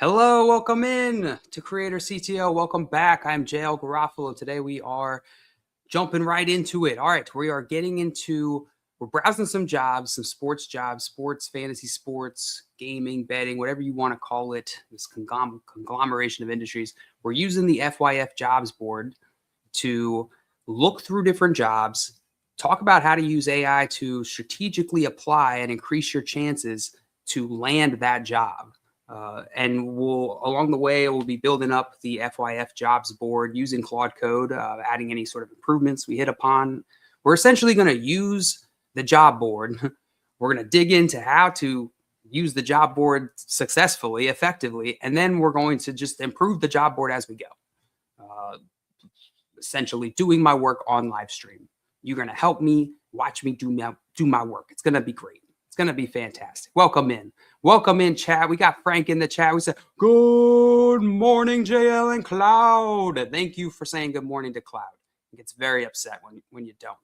Hello, welcome in to Creator CTO. Welcome back. I'm JL Garofalo. Today we are jumping right into it. All right, we're browsing some jobs, some sports jobs, sports, fantasy sports, gaming, betting, whatever you want to call it, this conglomeration of industries. We're using the FYF Jobs board to look through different jobs, talk about how to use AI to strategically apply and increase your chances to land that job. And along the way, we'll be building up the FYF jobs board using Claude Code, adding any sort of improvements we hit upon. We're essentially going to use the job board. We're going to dig into how to use the job board successfully, effectively, and then we're going to just improve the job board as we go. Essentially doing my work on live stream. You're going to help me watch me do my work. It's going to be great. It's going to be fantastic. Welcome in, chat. We got Frank in the chat. We said, good morning, JL and Cloud. Thank you for saying good morning to Cloud. He gets very upset when you don't.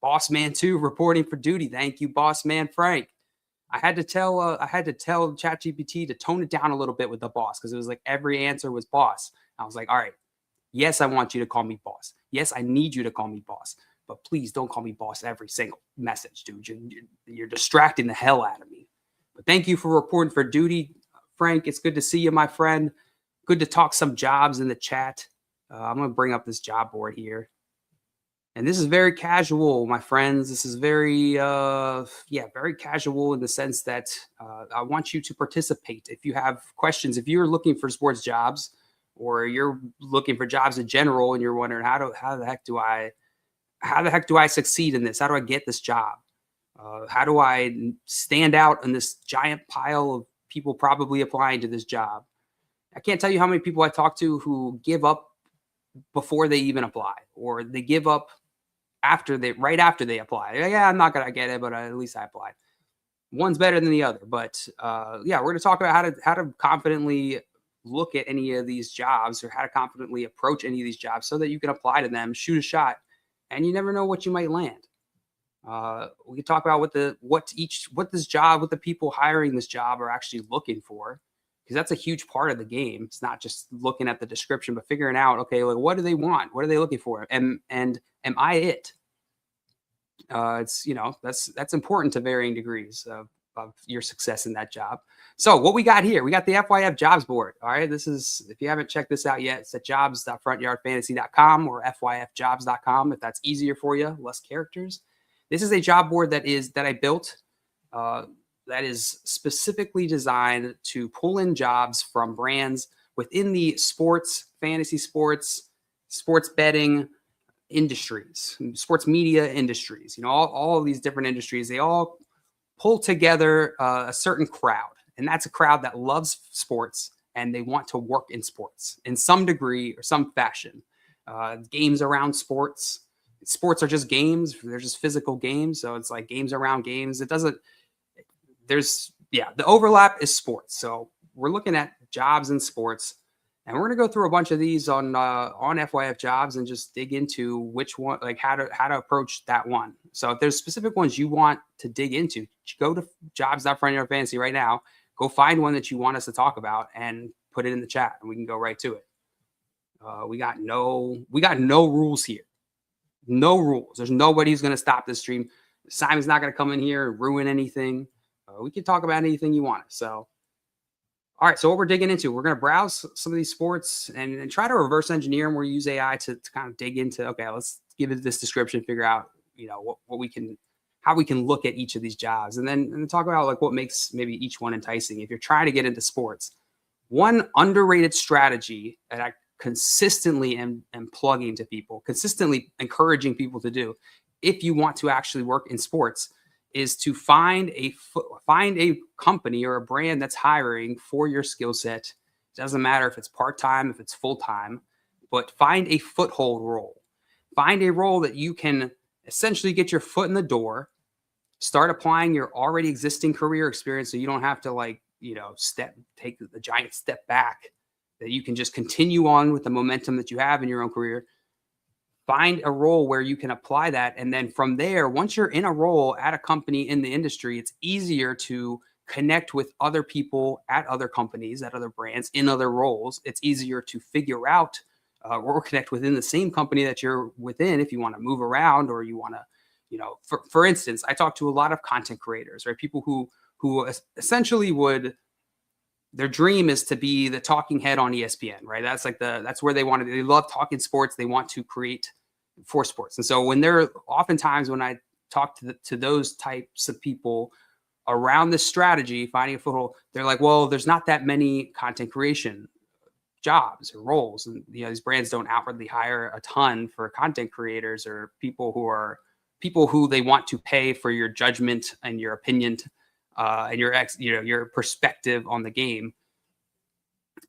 Boss Man 2 reporting for duty. Thank you, Boss Man Frank. I had to tell ChatGPT to tone it down a little bit with the boss because it was like every answer was boss. I was like, all right, yes, I want you to call me boss. Yes, I need you to call me boss. But please don't call me boss every single message, dude. You're distracting the hell out of me. But thank you for reporting for duty, Frank. It's good to see you, my friend. Good to talk some jobs in the chat. I'm going to bring up this job board here. And this is very casual, my friends. This is very casual in the sense that I want you to participate. If you have questions, if you're looking for sports jobs or you're looking for jobs in general and you're wondering how the heck do I succeed in this? How do I get this job? How do I stand out in this giant pile of people probably applying to this job? I can't tell you how many people I talk to who give up before they even apply, or they give up right after they apply. Yeah, I'm not gonna get it, but at least I applied. One's better than the other, but we're gonna talk about how to confidently look at any of these jobs, or how to confidently approach any of these jobs so that you can apply to them, shoot a shot, and you never know what you might land. We can talk about what the people hiring this job are actually looking for, because that's a huge part of the game. It's not just looking at the description, but figuring out, okay, like, what do they want? What are they looking for? And am I it? That's important to varying degrees of your success in that job. So what we got here, we got the FYF jobs board. All right. This is, if you haven't checked this out yet, it's at jobs.frontyardfantasy.com or fyfjobs.com. If that's easier for you, less characters. This is a job board that I built that is specifically designed to pull in jobs from brands within the sports, fantasy sports, sports betting industries, sports media industries, all of these different industries. They all pull together a certain crowd, and that's a crowd that loves sports and they want to work in sports in some degree or some fashion. Games around sports. Sports are just games. They're just physical games. So it's like games around games. The overlap is sports. So we're looking at jobs in sports, and we're going to go through a bunch of these on FYF jobs and just dig into which one, like how to approach that one. So if there's specific ones you want to dig into, go to jobs.frontyardfantasy right now. Go find one that you want us to talk about and put it in the chat, and we can go right to it. We got no rules here. No rules. There's nobody who's going to stop this stream. Simon's not going to come in here and ruin anything. We can talk about anything you want. So, all right. So what we're digging into, we're going to browse some of these sports and try to reverse engineer them. We'll use AI to kind of dig into, okay, let's give it this description, figure out, how we can look at each of these jobs, and then talk about like what makes maybe each one enticing. If you're trying to get into sports, one underrated strategy that I consistently am plugging to people, consistently encouraging people to do, if you want to actually work in sports, is to find a company or a brand that's hiring for your skill set. It doesn't matter if it's part-time, if it's full-time, but find a foothold role. Find a role that you can essentially get your foot in the door, start applying your already existing career experience, so you don't have to take the giant step back, that you can just continue on with the momentum that you have in your own career. Find a role where you can apply that. And then from there, once you're in a role at a company in the industry, it's easier to connect with other people at other companies, at other brands, in other roles. It's easier to figure out or connect within the same company that you're within if you want to move around or you want to, for instance, I talk to a lot of content creators, right? People who essentially their dream is to be the talking head on ESPN, right? That's where they want to. They love talking sports. They want to create for sports. And so when oftentimes when I talk to those types of people around this strategy, finding a foothold, they're like, well, there's not that many content creation jobs or roles. And, these brands don't outwardly hire a ton for content creators or people who they want to pay for your judgment and your opinion and your perspective on the game.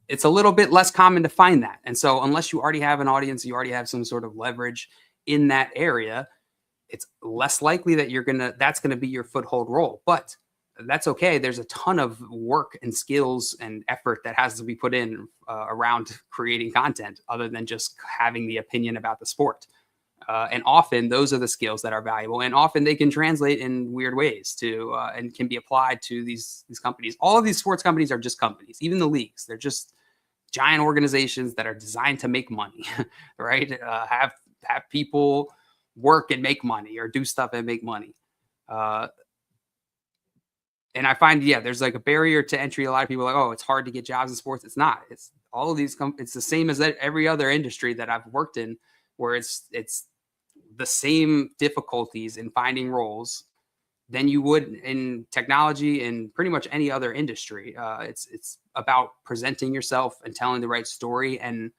It's a little bit less common to find that. And so unless you already have an audience, you already have some sort of leverage in that area, it's less likely that that's going to be your foothold role. But that's okay. There's a ton of work and skills and effort that has to be put in around creating content other than just having the opinion about the sport. And often those are the skills that are valuable, and often they can translate in weird ways and can be applied to these companies. All of these sports companies are just companies, even the leagues. They're just giant organizations that are designed to make money, right? Have people work and make money or do stuff and make money. And I find, there's like a barrier to entry. A lot of people are like, oh, it's hard to get jobs in sports. It's not. It's all of these. It's the same as every other industry that I've worked in, where it's the same difficulties in finding roles than you would in technology and pretty much any other industry. It's about presenting yourself and telling the right story and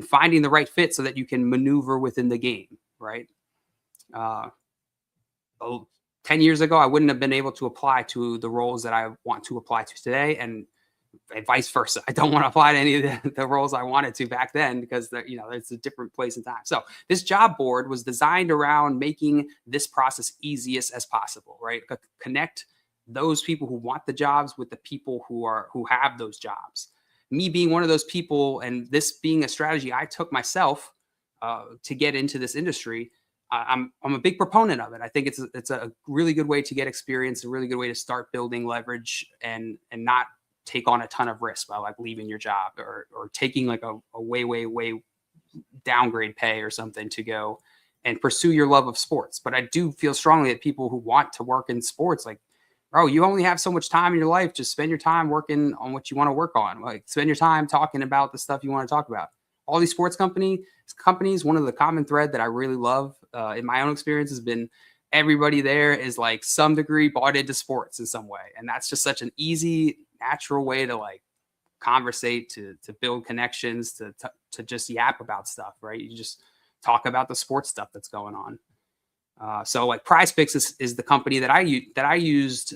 finding the right fit so that you can maneuver within the game, right? 10 years ago, I wouldn't have been able to apply to the roles that I want to apply to today, and vice versa. I don't want to apply to any of the roles I wanted to back then because it's a different place and time. So this job board was designed around making this process easiest as possible, right? Connect those people who want the jobs with the people who have those jobs. Me being one of those people, and this being a strategy I took myself to get into this industry. I'm a big proponent of it. I think it's a really good way to get experience, a really good way to start building leverage and not take on a ton of risk by like leaving your job or taking like a way downgrade pay or something to go and pursue your love of sports. But I do feel strongly that people who want to work in sports, like, bro, you only have so much time in your life. Just spend your time working on what you want to work on. Like, spend your time talking about the stuff you want to talk about. All these sports companies, one of the common thread that I really love in my own experience has been everybody there is like some degree bought into sports in some way. And that's just such an easy, natural way to like conversate, to build connections, to just yap about stuff, right? You just talk about the sports stuff that's going on. So like PrizePicks is the company that I used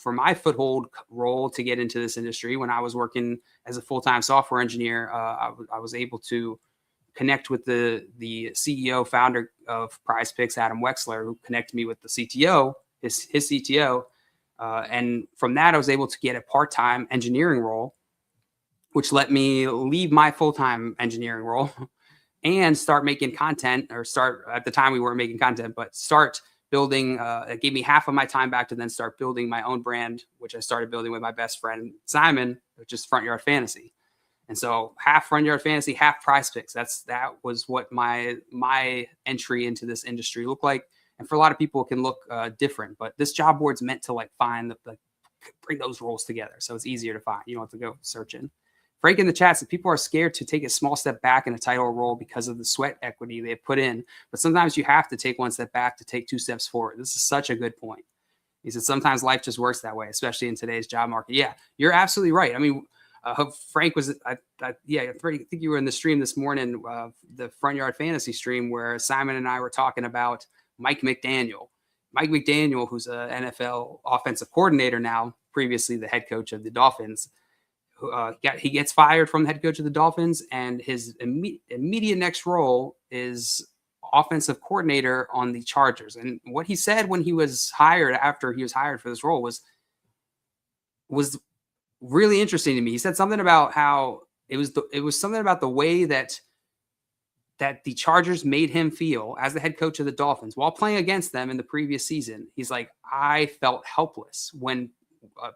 for my foothold role to get into this industry. When I was working as a full-time software engineer, I was able to connect with the CEO, founder of PrizePicks, Adam Wexler, who connected me with the CTO, his CTO. And from that, I was able to get a part-time engineering role, which let me leave my full-time engineering role and start making content, at the time we weren't making content, but start building. It gave me half of my time back to then start building my own brand, which I started building with my best friend, Simon, which is Front Yard Fantasy. And so half Front Yard Fantasy, half PrizePicks. That was what my entry into this industry looked like. And for a lot of people, it can look different, but this job board's meant to like bring those roles together. So it's easier to find. You don't have to go searching. Frank in the chat said people are scared to take a small step back in a title role because of the sweat equity they put in. But sometimes you have to take one step back to take two steps forward. This is such a good point. He said sometimes life just works that way, especially in today's job market. Yeah, you're absolutely right. I mean, Frank was, I think you were in the stream this morning, the Front Yard Fantasy stream, where Simon and I were talking about Mike McDaniel. Mike McDaniel, who's an NFL offensive coordinator now, previously the head coach of the Dolphins. He gets fired from the head coach of the Dolphins, and his immediate next role is offensive coordinator on the Chargers. And what he said when he was hired, after he was hired for this role, was really interesting to me. He said something about how it was something about the way that the Chargers made him feel as the head coach of the Dolphins while playing against them in the previous season. He's like, I felt helpless when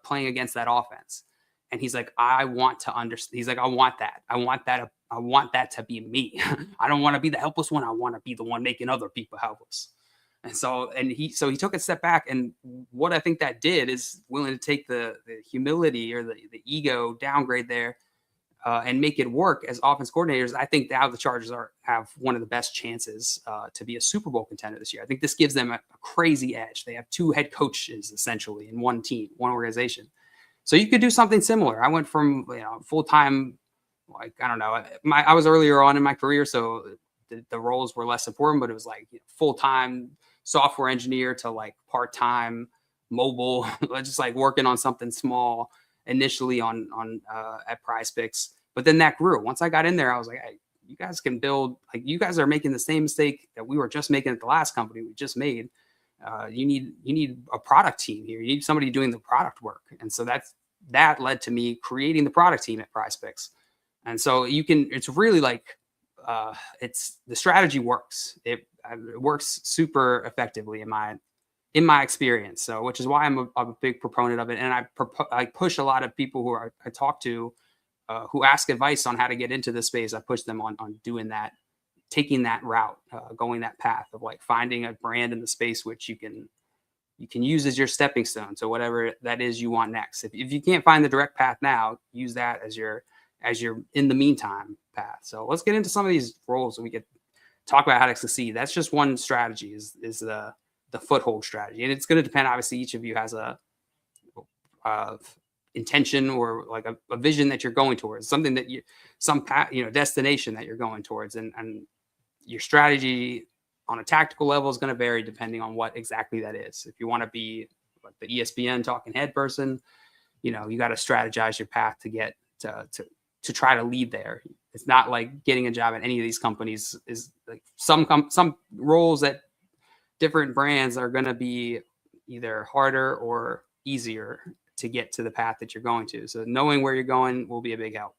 playing against that offense. And he's like, I want to understand. He's like, I want that. I want that to be me. I don't want to be the helpless one. I want to be the one making other people helpless. And so he took a step back. And what I think that did is willing to take the humility or the ego downgrade there and make it work as offense coordinators. I think now the Chargers have one of the best chances to be a Super Bowl contender this year. I think this gives them a crazy edge. They have 2 head coaches essentially in one team, one organization. So you could do something similar. I went from full-time, like, I don't know, I was earlier on in my career, so the roles were less important, but it was like full-time software engineer to like part-time mobile, just like working on something small initially on at Prize Picks. But then that grew. Once I got in there, I was like, hey, you guys can build, like, you guys are making the same mistake that we were just making at the last company we just made. You need a product team here. You need somebody doing the product work. And so that led to me creating the product team at Prize Picks. And so it's really like, the strategy works. It works super effectively in my experience. So, which is why I'm a big proponent of it. And I push a lot of people who I talk to, who ask advice on how to get into this space. I push them on doing that, taking that route, going that path of like finding a brand in the space which you can use as your stepping stone to whatever that is you want next. If you can't find the direct path now, use that as your in the meantime path. So let's get into some of these roles so we could talk about how to succeed. That's just one strategy is the foothold strategy. And it's going to depend, obviously, each of you has a intention or like a vision that you're going towards, something that destination that you're going towards. And your strategy on a tactical level is going to vary depending on what exactly that is. If you want to be like the ESPN talking head person, you got to strategize your path to get to try to lead there. It's not like getting a job at any of these companies is like some roles at different brands are going to be either harder or easier to get to the path that you're going to. So knowing where you're going will be a big help.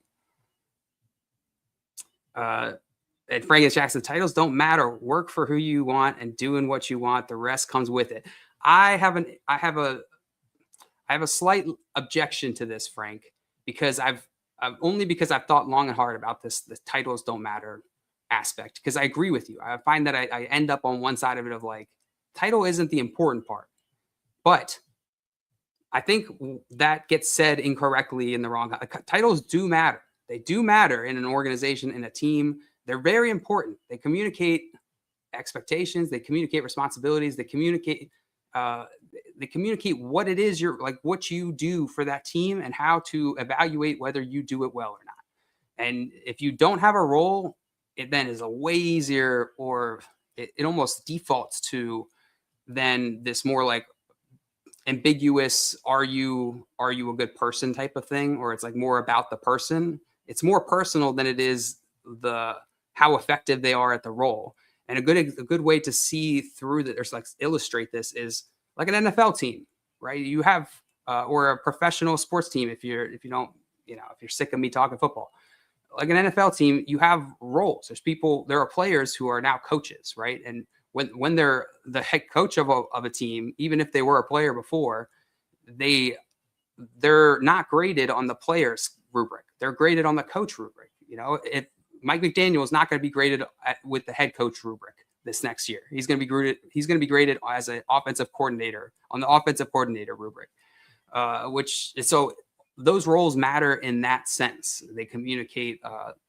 And Frank Jackson, titles don't matter. Work for who you want and doing what you want. The rest comes with it. I have a slight objection to this, Frank, because I've thought long and hard about this. The titles don't matter aspect, because I agree with you. I find that I end up on one side of it of like, title isn't the important part, but I think that gets said incorrectly in the wrong. Titles do matter. They do matter in an organization, in a team. They're very important. They communicate expectations. They communicate responsibilities. They communicate what it is what you do for that team and how to evaluate whether you do it well or not. And if you don't have a role, it then is a way easier, or it almost defaults to then this more like ambiguous, are you a good person type of thing, or it's like more about the person. It's more personal than it is how effective they are at the role. And a good way to see through that, or like illustrate this, is like an NFL team, right? You have or a professional sports team. If you're sick of me talking football, like an NFL team, you have roles. There are players who are now coaches, right? And when they're the head coach of a team, even if they were a player before, they're not graded on the player's rubric. They're graded on the coach rubric. If Mike McDaniel is not going to be graded with the head coach rubric this next year, he's going to be graded as an offensive coordinator on the offensive coordinator rubric, so those roles matter in that sense. They communicate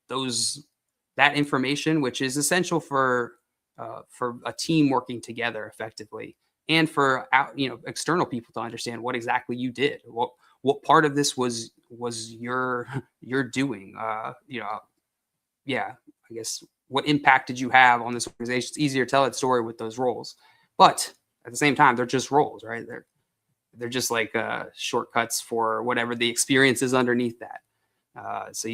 that information, which is essential for a team working together effectively, and for external people to understand what exactly you did, what part of this was your doing. I guess what impact did you have on this organization? It's easier to tell that story with those roles, but at the same time, they're just roles, right? They're just like shortcuts for whatever the experience is underneath that. So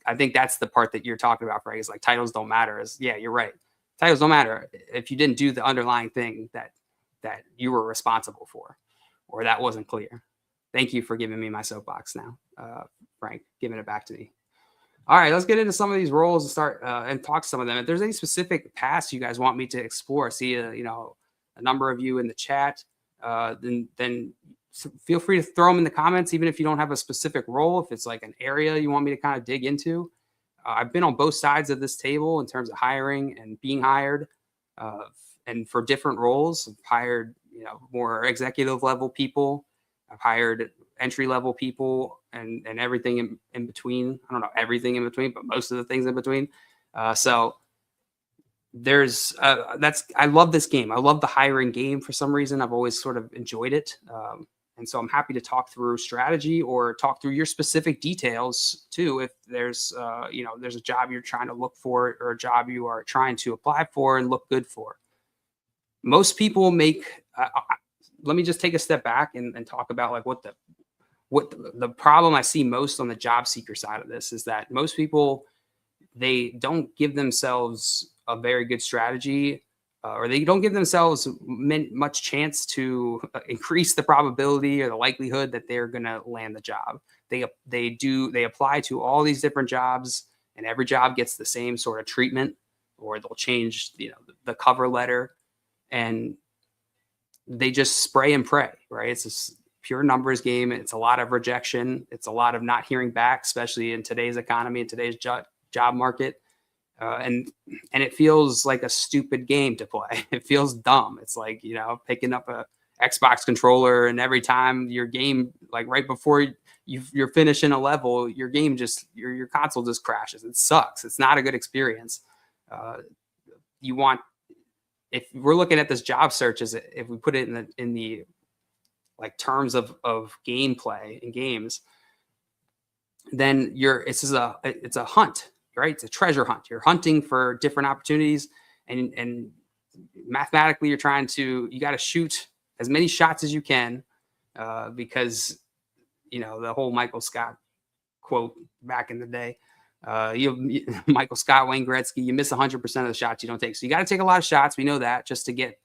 I think that's the part that you're talking about, Frank, is like titles don't matter. You're right. Titles don't matter if you didn't do the underlying thing that you were responsible for, or that wasn't clear. Thank you for giving me my soapbox now, Frank, giving it back to me. All right, let's get into some of these roles and start and talk some of them. If there's any specific paths you guys want me to explore, I see a number of you in the chat. Then feel free to throw them in the comments, even if you don't have a specific role, if it's like an area you want me to kind of dig into. I've been on both sides of this table in terms of hiring and being hired, uh, and for different roles. I've hired, more executive level people. I've hired entry level people and everything in between. I don't know everything in between, but most of the things in between. So there's I love this game. I love the hiring game for some reason. I've always sort of enjoyed it. And so I'm happy to talk through strategy or talk through your specific details too. If there's, there's a job you're trying to look for or a job you are trying to apply for and look good for. Most people make, let me just take a step back and talk about like what the problem I see most on the job seeker side of this is that most people, they don't give themselves a very good strategy, or they don't give themselves much chance to increase the probability or the likelihood that they're going to land the job. They apply to all these different jobs, and every job gets the same sort of treatment, or they'll change the cover letter, and they just spray and pray, right? It's a pure numbers game. It's a lot of rejection. It's a lot of not hearing back, especially in today's economy, in today's job market. And it feels like a stupid game to play. It feels dumb. It's like, picking up a Xbox controller, and every time your game, like right before you're finishing a level, your game your console just crashes. It sucks. It's not a good experience. If we're looking at this job search, if we put it in the like terms of gameplay in games, then it's a hunt. Right? It's a treasure hunt. You're hunting for different opportunities, and mathematically you got to shoot as many shots as you can, because, the whole Michael Scott quote back in the day, Michael Scott, Wayne Gretzky, you miss 100% of the shots you don't take. So you got to take a lot of shots. We know that just to get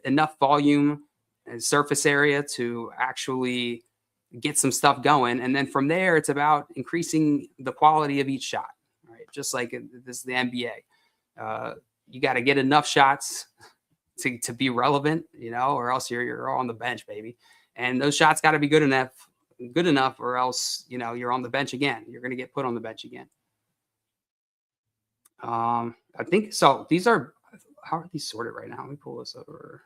enough volume and surface area to actually get some stuff going. And then from there, it's about increasing the quality of each shot, right? Just like this is the NBA. You got to get enough shots to be relevant, or else you're on the bench, baby. And those shots got to be good enough, or else, you're on the bench again. You're going to get put on the bench again. I think so. How are these sorted right now? Let me pull this over.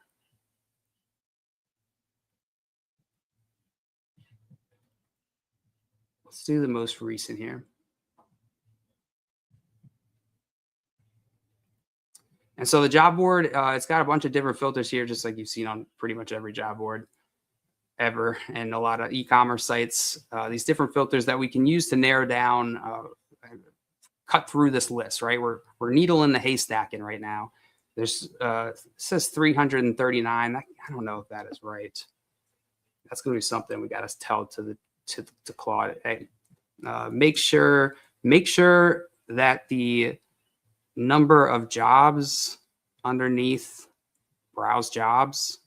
Let's do the most recent here. And so the job board, it's got a bunch of different filters here, just like you've seen on pretty much every job board ever, and a lot of e-commerce sites. These different filters that we can use to narrow down, cut through this list, right? We're needle in the haystacking right now. There's it says 339. I don't know if that is right. That's going to be something we got to tell to Claude. Hey, make sure that the number of jobs underneath browse jobs.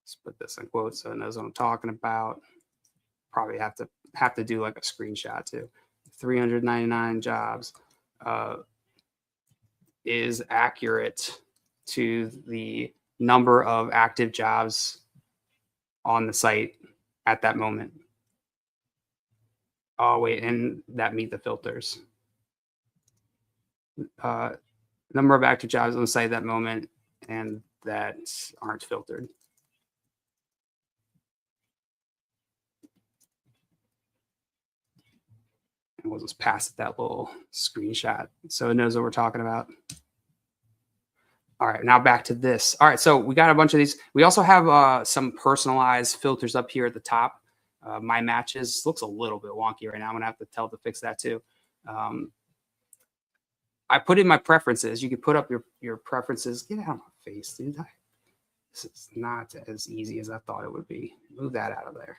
Let's put this in quotes so it knows what I'm talking about. Probably have to do like a screenshot too. 399 jobs is accurate to the number of active jobs on the site at that moment. Oh, wait, and that meet the filters. Number of active jobs on the site at that moment, and that aren't filtered. And we'll just pass it that little screenshot so it knows what we're talking about. All right, now back to this. All right, so we got a bunch of these. We also have some personalized filters up here at the top. My matches looks a little bit wonky right now. I'm gonna have to tell it to fix that too. I put in my preferences. You can put up your preferences. Get out of my face, dude. This is not as easy as I thought it would be. Move that out of there.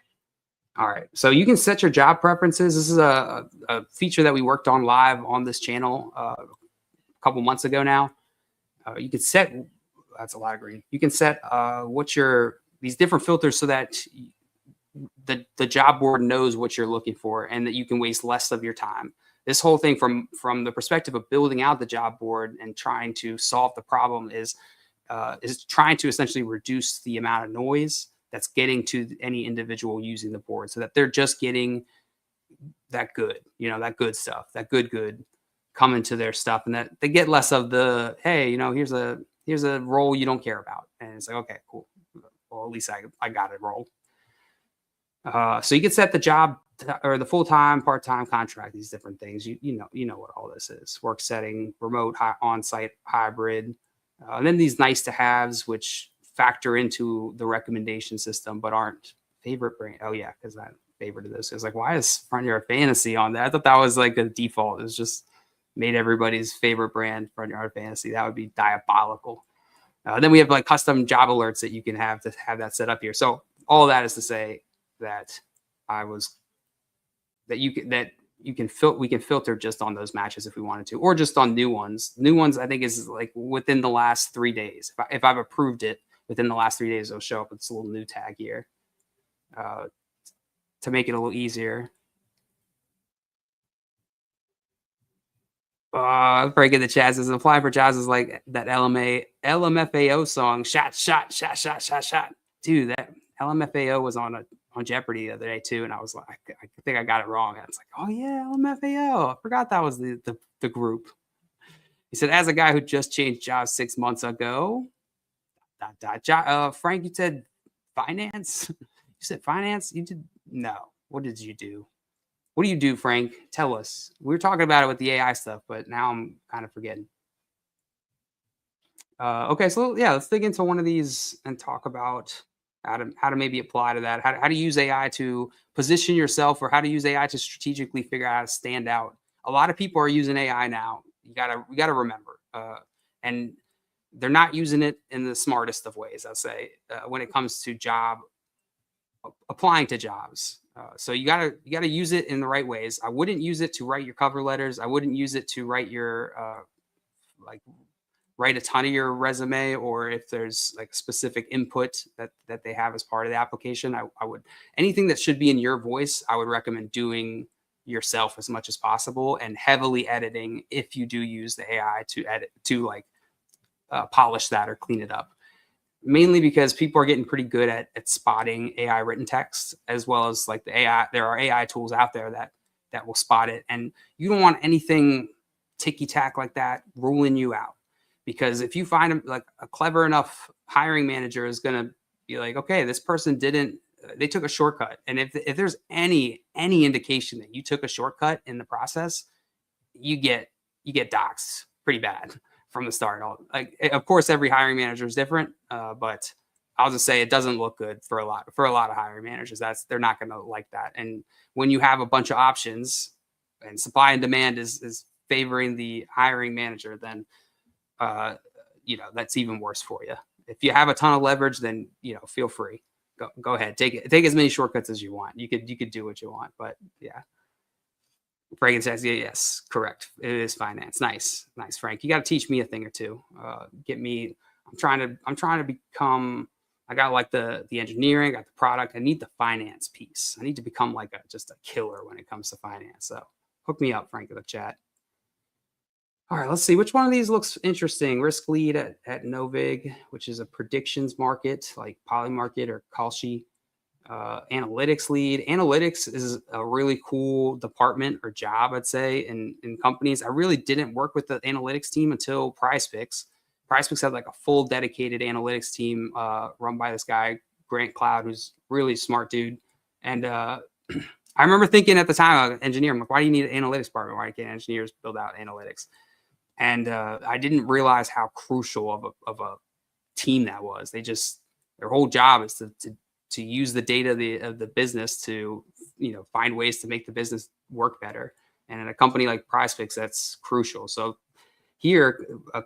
All right, so you can set your job preferences. This is a feature that we worked on live on this channel a couple months ago now. You can set, that's a lot of green. You can set these different filters so that the job board knows what you're looking for and that you can waste less of your time. This whole thing from the perspective of building out the job board and trying to solve the problem is is trying to essentially reduce the amount of noise that's getting to any individual using the board, so that they're just getting that good, that good stuff, that good coming to their stuff, and that they get less of the, hey, here's a role you don't care about, and it's like, okay, cool. Well, at least I got a role. So you can set the job or the full-time, part-time contract, these different things. You know what all this is: work setting, remote, on-site, hybrid, and then these nice to haves, which factor into the recommendation system but aren't favorite brand. Oh yeah, because I favorited this. It's like, why is Front Yard Fantasy on that? I thought that was like a default. It was just made everybody's favorite brand Front Yard Fantasy. That would be diabolical. Then we have like custom job alerts that you can have to have that set up here. So all that is to say that we can filter just on those matches if we wanted to, or just on new ones. New ones, I think, is like within the last 3 days. If I've approved it within the last 3 days, it'll show up with this little new tag here to make it a little easier. Breaking the chat says applying for jobs is like that LMFAO song, shot. Dude, that LMFAO was on Jeopardy the other day too, and I was like, I think I got it wrong. I was like, oh yeah, LMFAO. I forgot that was the group. He said, as a guy who just changed jobs 6 months ago, Frank, you said finance? You said finance? You did no. What did you do? What do you do, Frank? Tell us. We were talking about it with the AI stuff, but now I'm kind of forgetting. Okay, so yeah, let's dig into one of these and talk about how to maybe apply to that. How to use AI to position yourself, or how to use AI to strategically figure out how to stand out. A lot of people are using AI now. We gotta remember, and they're not using it in the smartest of ways. I'll say when it comes to applying to jobs. So you gotta use it in the right ways. I wouldn't use it to write your cover letters. I wouldn't use it to write your write a ton of your resume, or if there's like specific input that they have as part of the application. I would, anything that should be in your voice, I would recommend doing yourself as much as possible, and heavily editing if you do use the AI to edit, to polish that or clean it up. Mainly because people are getting pretty good at spotting AI written text, as well as like the AI. There are AI tools out there that will spot it, and you don't want anything ticky tack like that ruling you out. Because if you find like a clever enough hiring manager is going to be like, okay, this person they took a shortcut, and if there's any indication that you took a shortcut in the process, you get doxxed pretty bad from the start. Of course, every hiring manager is different, but I'll just say it doesn't look good for a lot of hiring managers. They're not going to like that. And when you have a bunch of options and supply and demand is favoring the hiring manager, then that's even worse for you. If you have a ton of leverage, then feel free, go ahead, take as many shortcuts as you want. You could do what you want, but yeah. Frank says, yeah, yes, correct. It is finance. Nice, Frank. You got to teach me a thing or two. Get me. I'm trying to become. I got like the engineering, got the product. I need the finance piece. I need to become like just a killer when it comes to finance. So hook me up, Frank, in the chat. All right, let's see which one of these looks interesting. Risk lead at Novig, which is a predictions market like Polymarket or Kalshi. Analytics lead. Analytics is a really cool department or job, I'd say, in companies. I really didn't work with the analytics team until PrizePicks. PrizePicks had like a full dedicated analytics team run by this guy, Grant Cloud, who's really smart dude. And I remember thinking at the time, I'm an engineer, I'm like, why do you need an analytics department? Why can't engineers build out analytics? And I didn't realize how crucial of a team that was. Their whole job is to use the data of the business to find ways to make the business work better. And in a company like PrizePicks, that's crucial. So here, a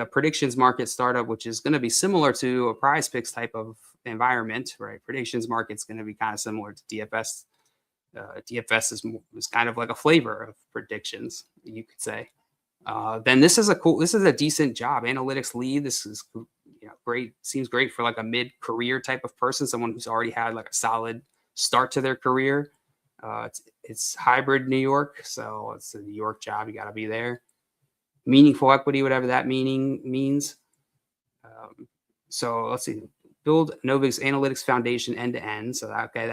predictions market startup, which is going to be similar to a PrizePicks type of environment, right? Predictions market's going to be kind of similar to DFS. DFS is kind of like a flavor of predictions, you could say. Then this is a decent job. Analytics lead. This is great. Seems great for like a mid-career type of person, someone who's already had like a solid start to their career. It's hybrid New York, so it's a New York job. You got to be there. Meaningful equity, whatever that means. So let's see. Build Novig's analytics foundation end to end. So okay,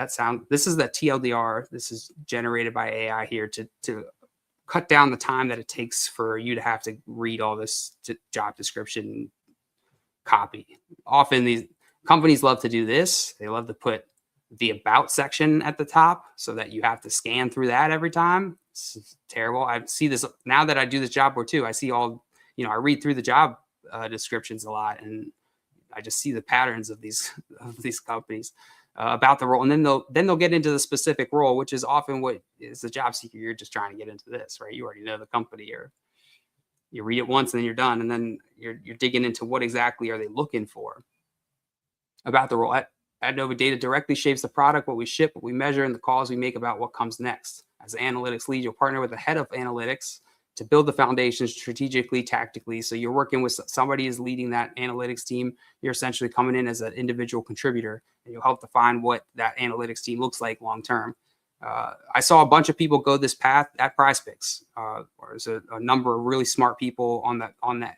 this is the TLDR. This is generated by AI here to cut down the time that it takes for you to have to read all this job description copy. Often these companies love to do this. They love to put the about section at the top so that you have to scan through that every time. It's terrible. I see this now that I do this job board too. I see all, I read through the job descriptions a lot, and I just see the patterns of these companies about the role, and then they'll get into the specific role, which is often what is the job seeker. You're just trying to get into this, right? You already know the company, or you read it once and then you're done, and then you're digging into what exactly are they looking for about the role. At Novig, data directly shapes the product, what we ship, what we measure, and the calls we make about what comes next. As an analytics lead, you'll partner with the head of analytics to build the foundation strategically, tactically. So you're working with somebody who's leading that analytics team. You're essentially coming in as an individual contributor, and you'll help define what that analytics team looks like long term. I saw a bunch of people go this path at PrizePicks. There's a number of really smart people on that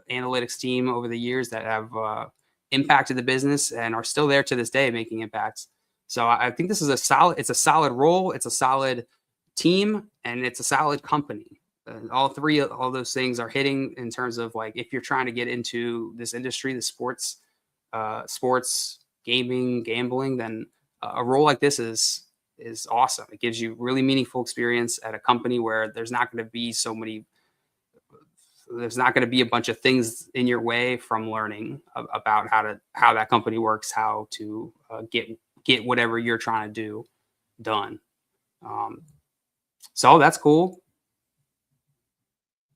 analytics team over the years that have impacted the business and are still there to this day making impacts. So I think this is a solid role. It's a solid team, and it's a solid company. All those things are hitting in terms of, like, if you're trying to get into this industry, the sports, gaming, gambling, then a role like this is awesome. It gives you really meaningful experience at a company where there's not going to be a bunch of things in your way from learning about how that company works, how to get whatever you're trying to do done. So that's cool.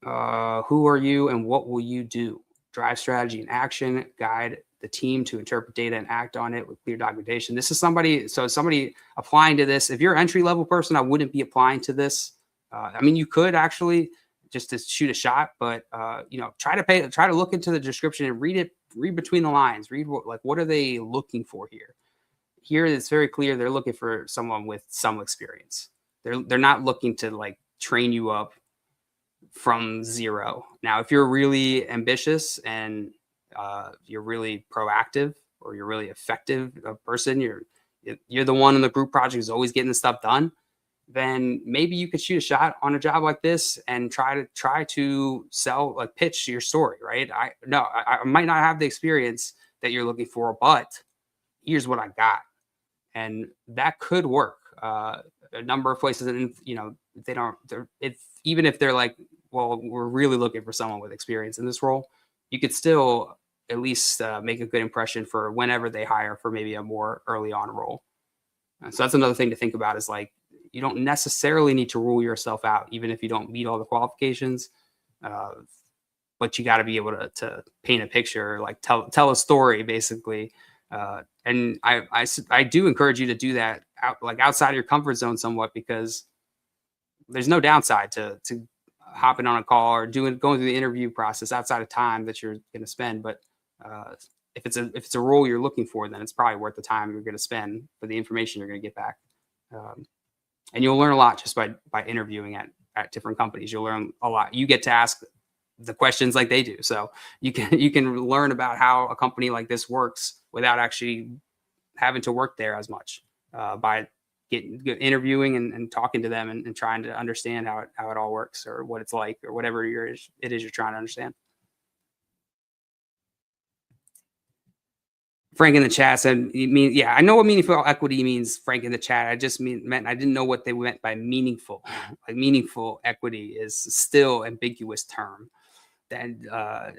Who are you and what will you do? Drive strategy and action, guide the team to interpret data and act on it with clear documentation. This is somebody applying to this. If you're an entry-level person, I wouldn't be applying to this. I mean, you could actually just to shoot a shot, but try to look into the description and read between the lines. Read what are they looking for here? Here it's very clear they're looking for someone with some experience. They're not looking to train you up from zero. Now, if you're really ambitious and you're really proactive, or you're really effective person, you're the one in the group project who's always getting the stuff done, then maybe you could shoot a shot on a job like this and try to sell, pitch your story, right? I might not have the experience that you're looking for, but here's what I got. And that could work. A number of places, and even if they're like, well, we're really looking for someone with experience in this role, you could still at least make a good impression for whenever they hire for maybe a more early on role. So that's another thing to think about, is you don't necessarily need to rule yourself out, even if you don't meet all the qualifications. But you got to be able to paint a picture, tell a story, basically. And I do encourage you to do that outside of your comfort zone somewhat, because there's no downside to hopping on a call or going through the interview process outside of time that you're going to spend. But if it's a role you're looking for, then it's probably worth the time you're going to spend for the information you're going to get back. And you'll learn a lot just by interviewing at different companies. You'll learn a lot. You get to ask the questions like they do. So you can learn about how a company like this works without actually having to work there as much, by interviewing and talking to them and trying to understand how it all works, or what it's like, or whatever it is you're trying to understand. Frank in the chat said, I know what meaningful equity means, Frank in the chat. I just meant I didn't know what they meant by meaningful. Meaningful equity is still ambiguous term. Then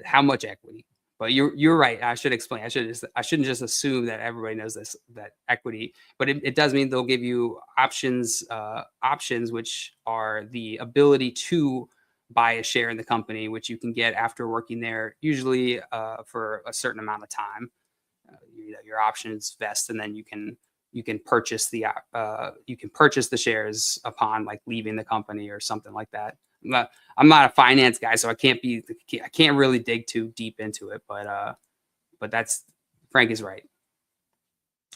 how much equity? But you're right. I should explain. I shouldn't just assume that everybody knows that equity, but it does mean they'll give you options, which are the ability to buy a share in the company, which you can get after working there, usually for a certain amount of time. Your options vest, and then you can purchase the shares upon leaving the company or something like that. I'm not a finance guy, so I can't really dig too deep into it, but that's, Frank is right.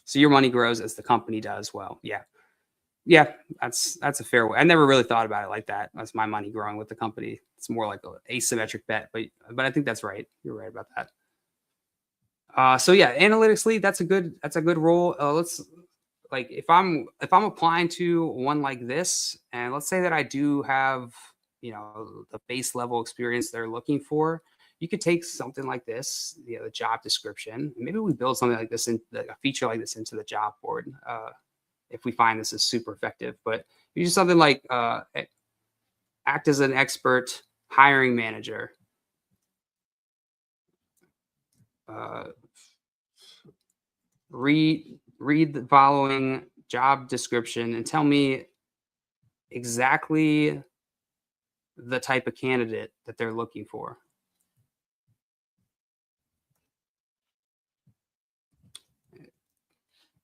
So your money grows as the company does. Well, yeah, that's a fair way. I never really thought about it like that. That's my money growing with the company. It's more like an asymmetric bet, but I think that's right. You're right about that. So yeah, analytics lead, that's a good role. Let's like if I'm applying to one like this, and let's say that I do have, the base level experience they're looking for, you could take something like this, the job description, and maybe we build something like this in like a feature like this into the job board, if we find this is super effective. But you do something like act as an expert hiring manager. Uh, read the following job description and tell me exactly the type of candidate that they're looking for.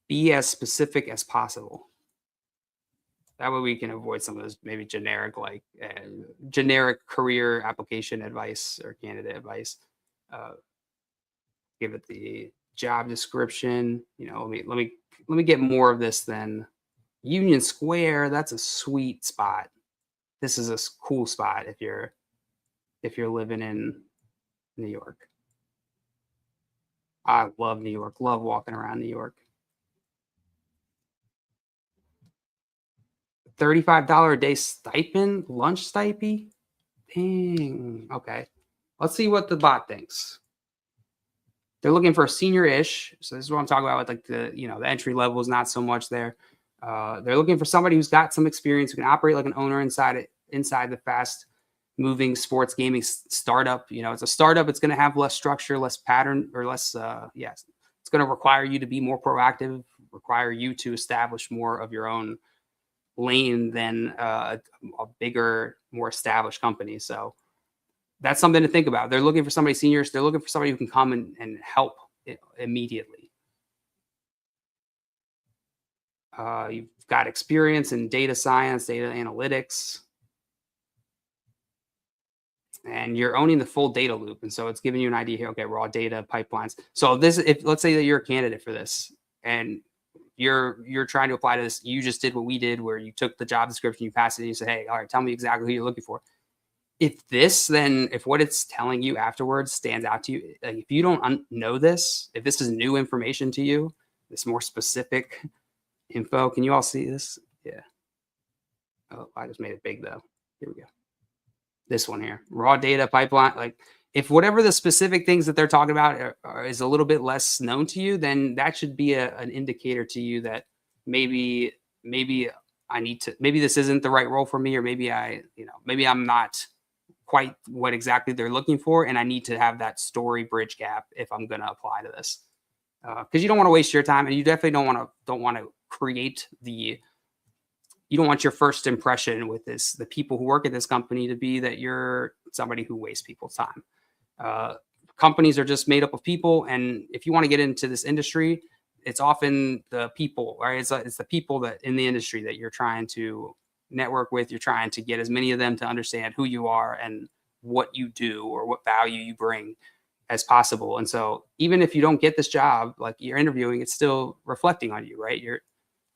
Be as specific as possible. That way we can avoid some of those maybe generic, like generic career application advice or candidate advice. Uh, give it the job description. Let me get more of this then. Union Square, that's a sweet spot. This is a cool spot if you're living in New York. I love New York. Love walking around New York. $35 a day stipend, lunch stipend. Dang. Okay. Let's see what the bot thinks. They're looking for a senior-ish. So this is what I'm talking about with like the entry level is not so much there. They're looking for somebody who's got some experience, who can operate like an owner inside the fast moving sports gaming startup. It's a startup. It's going to have less structure, less pattern, or less. Yes, it's going to require you to be more proactive, require you to establish more of your own lane than a bigger, more established company. So that's something to think about. They're looking for somebody senior. They're looking for somebody who can come and help immediately. You've got experience in data science, data analytics, and you're owning the full data loop. And so it's giving you an idea here. Okay, raw data pipelines. So if let's say that you're a candidate for this, and you're trying to apply to this, you just did what we did, where you took the job description, you passed it, and you said, hey, all right, tell me exactly who you're looking for. If what it's telling you afterwards stands out to you, like if you don't know this, if this is new information to you, this more specific info, can you all see this? Yeah. Oh, I just made it big though. Here we go. This one here, raw data pipeline. Like if whatever the specific things that they're talking about is a little bit less known to you, then that should be an indicator to you that maybe maybe this isn't the right role for me, or maybe maybe I'm not quite what exactly they're looking for, and I need to have that story bridge gap if I'm going to apply to this, because you don't want to waste your time, and you definitely don't want to create you don't want your first impression with the people who work at this company to be that you're somebody who wastes people's time. Companies are just made up of people, and if you want to get into this industry, it's often the people, right? It's the people that in the industry that you're trying to network with. You're trying to get as many of them to understand who you are and what you do or what value you bring as possible. And so even if you don't get this job, like you're interviewing, it's still reflecting on you, right?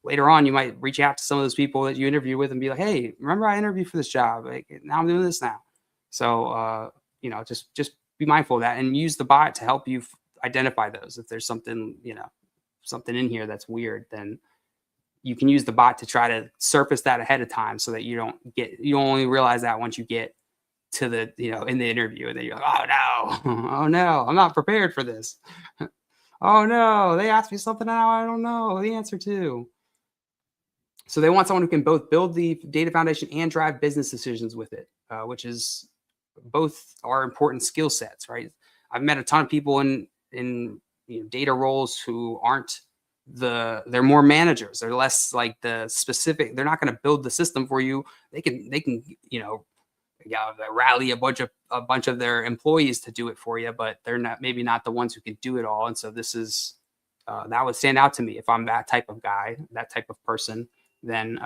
Later on, you might reach out to some of those people that you interview with and be like, hey, remember I interviewed for this job? Like, now I'm doing this now. So, just be mindful of that and use the bot to help you identify those. If there's something in here that's weird, then you can use the bot to try to surface that ahead of time so that you only realize that once you get to the, in the interview, and then you're like, oh no, oh no, I'm not prepared for this. Oh no, they asked me something now I don't know the answer to. So they want someone who can both build the data foundation and drive business decisions with it, which is both are important skill sets, right? I've met a ton of people in data roles who aren't they're more managers. They're less like the specific. They're not going to build the system for you. They can rally a bunch of their employees to do it for you, but they're maybe not the ones who can do it all. And so this is that would stand out to me if I'm that type of guy, that type of person. Then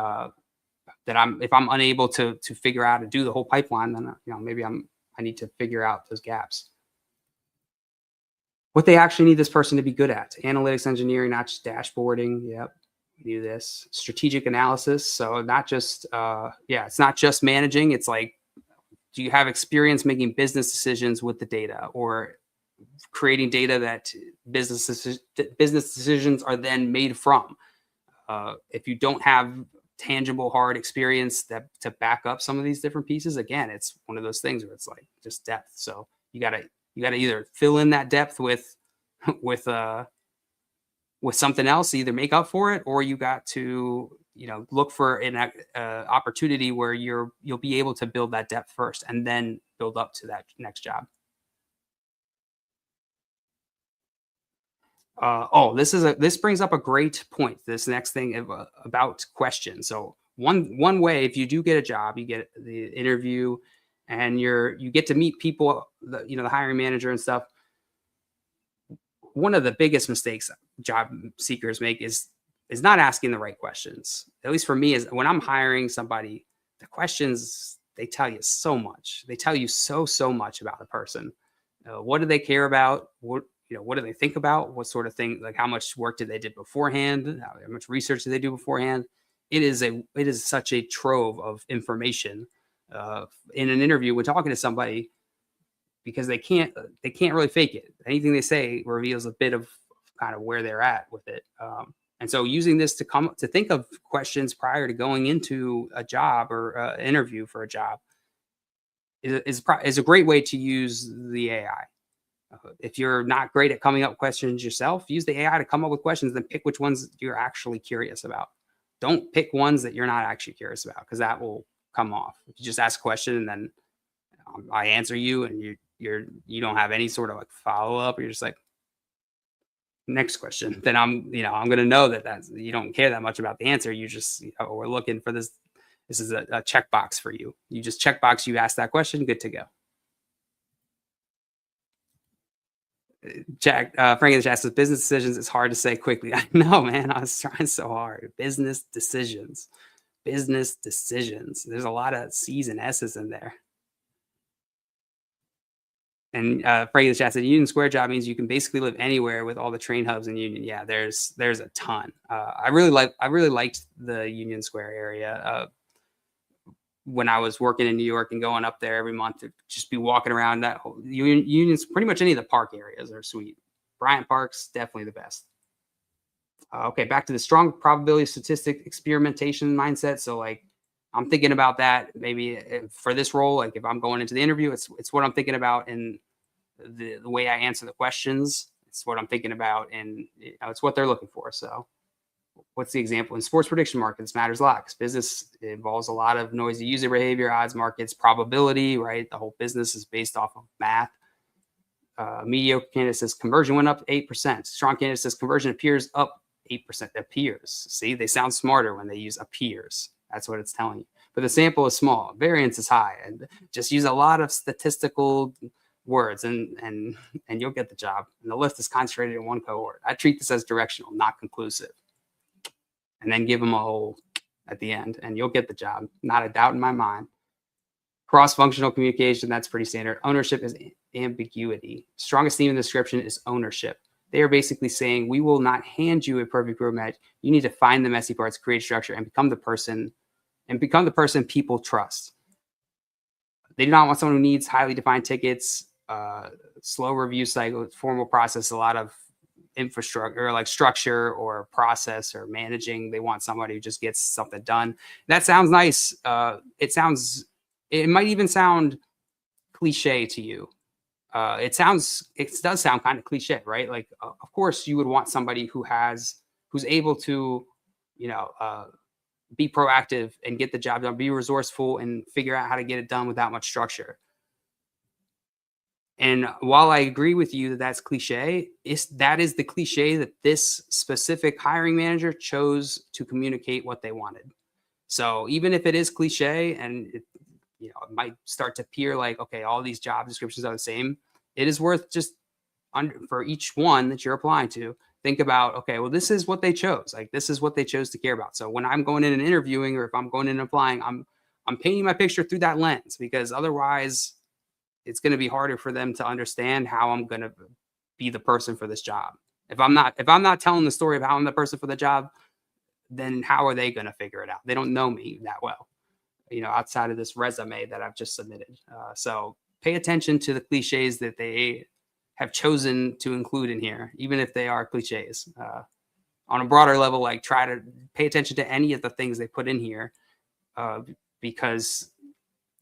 if I'm unable to figure out and do the whole pipeline, then maybe I need to figure out those gaps. What they actually need this person to be good at: analytics engineering, not just dashboarding. Yep, we do this. Strategic analysis. So not just it's not just managing. It's like, do you have experience making business decisions with the data, or creating data that business decisions are then made from. If you don't have tangible, hard experience that to back up some of these different pieces, again, it's one of those things where it's like just depth. So you gotta either fill in that depth with with uh with something else, either make up for it, or you got to look for an opportunity where you'll be able to build that depth first and then build up to that next job. This brings up a great point. This next thing about questions. So one way, if you do get a job, you get the interview, and you get to meet people, the hiring manager and stuff. One of the biggest mistakes job seekers make is not asking the right questions. At least for me, is when I'm hiring somebody, the questions, they tell you so much. They tell you so much about the person. What do they care about? What do they think about? What sort of thing? Like, how much work did they did beforehand? How much research did they do beforehand? It is such a trove of information in an interview when talking to somebody, because they can't really fake it. Anything they say reveals a bit of kind of where they're at with it. And so using this to think of questions prior to going into a job or interview for a job is a great way to use the AI. If you're not great at coming up with questions yourself, use the AI to come up with questions, then pick which ones you're actually curious about. Don't pick ones that you're not actually curious about, because that will come off. If you just ask a question and then I answer you, and you don't have any sort of like follow up, you're just like, next question, then I'm going to know that's you don't care that much about the answer. You just, we're looking for this. This is a checkbox for you. You just checkbox, you ask that question, good to go. Jack, Frank in the chat says, business decisions, it's hard to say quickly. I know, man. I was trying so hard. Business decisions. Business decisions. There's a lot of C's and S's in there. And Frank in the chat said, Union Square job means you can basically live anywhere with all the train hubs in Union. Yeah, there's a ton. I really liked the Union Square area. When I was working in New York and going up there every month to just be walking around that whole Union's, pretty much any of the park areas are sweet. Bryant Park's definitely the best. Okay, back to the strong probability statistic experimentation mindset. So like, I'm thinking about that maybe for this role. Like if I'm going into the interview, it's what I'm thinking about in the way I answer the questions. It's what I'm thinking about, and it's what they're looking for. So what's the example? In sports prediction markets matters a lot, because business involves a lot of noisy user behavior, odds markets, probability, right? The whole business is based off of math. Mediocre candidate says conversion went up 8%. Strong candidate says conversion appears up 8%. Appears. See, they sound smarter when they use appears. That's what it's telling you. But the sample is small. Variance is high. And just use a lot of statistical words and you'll get the job. And the list is concentrated in one cohort. I treat this as directional, not conclusive. And then give them a whole at the end, and you'll get the job. Not a doubt in my mind. Cross-functional communication, that's pretty standard. Ownership is ambiguity. Strongest theme in the description is ownership. They are basically saying, we will not hand you a perfect roadmap. You need to find the messy parts, create structure, and become the person people trust. They do not want someone who needs highly defined tickets, slow review cycle, formal process, a lot of infrastructure or like structure or process or managing. They want somebody who just gets something done. That sounds nice. It might even sound cliche to you. It does sound kind of cliche, right? Like, of course you would want somebody who's able to, be proactive and get the job done, be resourceful and figure out how to get it done without much structure. And while I agree with you that that's cliche, that is the cliche that this specific hiring manager chose to communicate what they wanted. So even if it is cliche and it might start to appear like, okay, all these job descriptions are the same, it is worth just for each one that you're applying to, think about, okay, well, this is what they chose. Like, this is what they chose to care about. So when I'm going in and interviewing, or if I'm going in and applying, I'm painting my picture through that lens, because otherwise it's going to be harder for them to understand how I'm going to be the person for this job. If I'm not telling the story of how I'm the person for the job, then how are they going to figure it out? They don't know me that well, outside of this resume that I've just submitted. So pay attention to the cliches that they have chosen to include in here, even if they are cliches. On a broader level, like try to pay attention to any of the things they put in here, uh, because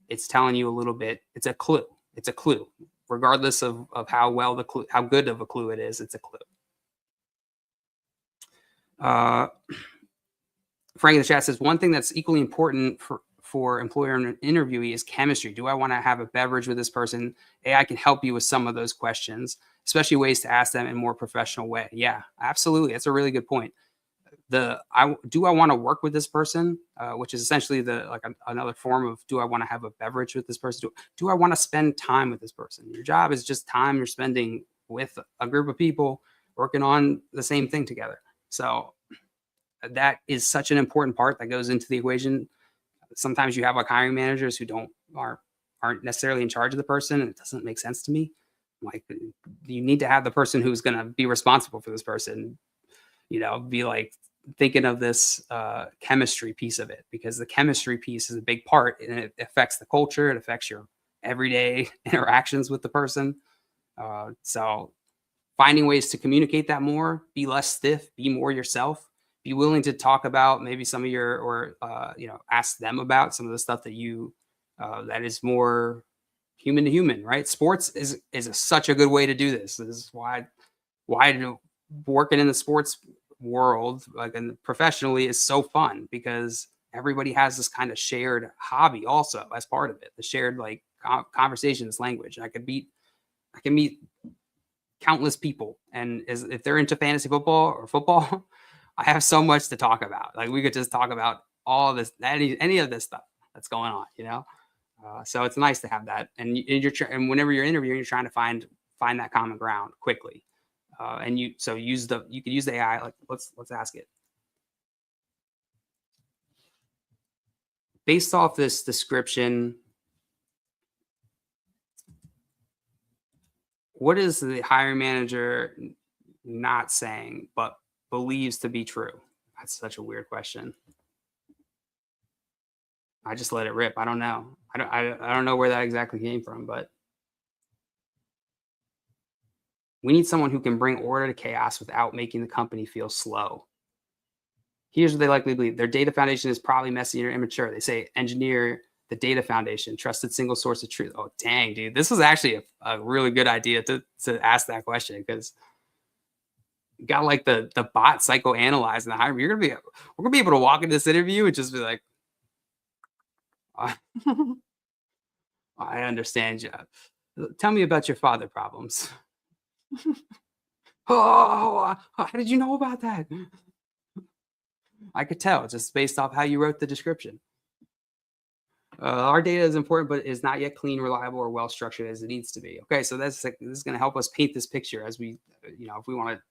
it's telling you a little bit. It's a clue. It's a clue, regardless of how well the clue, how good of a clue it is. It's a clue. Uh, Frank in the chat says one thing that's equally important for employer and interviewee is chemistry. Do I want to have a beverage with this person? AI can help you with some of those questions, especially ways to ask them in a more professional way. Yeah, absolutely. That's a really good point. Do I want to work with this person, which is essentially another form of do I want to have a beverage with this person? Do I want to spend time with this person? Your job is just time you're spending with a group of people working on the same thing together. So that is such an important part that goes into the equation. Sometimes you have like hiring managers who aren't necessarily in charge of the person, and it doesn't make sense to me. Like, you need to have the person who's going to be responsible for this person, be like thinking of this chemistry piece of it, because the chemistry piece is a big part, and it affects the culture. It affects your everyday interactions with the person. So finding ways to communicate that more, be less stiff, be more yourself, be willing to talk about maybe some of ask them about some of the stuff that is more human to human, right? Sports is such a good way to do this. This is why working in the sports world, like, and professionally, is so fun, because everybody has this kind of shared hobby also as part of it. The shared like conversations language. I can meet countless people, and if they're into fantasy football or football, I have so much to talk about. Like, we could just talk about all this, any of this stuff that's going on. So it's nice to have that. And and whenever you're interviewing, you're trying to find that common ground quickly. And you could use the AI. Like, let's ask it. Based off this description, what is the hiring manager not saying but believes to be true? That's such a weird question. I just let it rip. I don't know. I don't know where that exactly came from, but we need someone who can bring order to chaos without making the company feel slow. Here's what they likely believe. Their data foundation is probably messy or immature. They say engineer the data foundation, trusted single source of truth. Oh, dang, dude. This was actually a really good idea to ask that question, because you got like the bot psychoanalyze and the hiring. We're gonna be able to walk into this interview and just be like, I understand you. Tell me about your father problems. Oh, how did you know about that? I could tell just based off how you wrote the description. Our data is important, but is not yet clean, reliable, or well structured as it needs to be. Okay, so this is going to help us paint this picture as we, if we want to,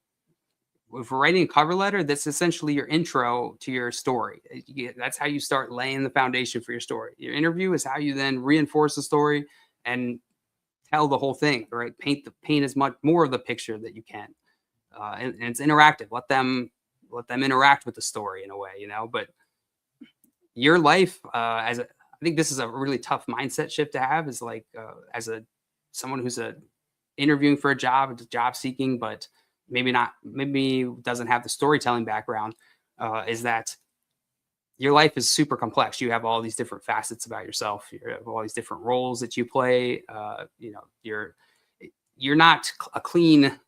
if we're writing a cover letter, that's essentially your intro to your story. That's how you start laying the foundation for your story. Your interview is how you then reinforce the story and tell the whole thing, right? Paint as much more of the picture that you can, and it's interactive. Let them interact with the story in a way, But your life, I think this is a really tough mindset shift to have, is like as someone who's interviewing for a job seeking, but maybe doesn't have the storytelling background. Is that your life is super complex. You have all these different facets about yourself. You have all these different roles that you play. You're not a clean.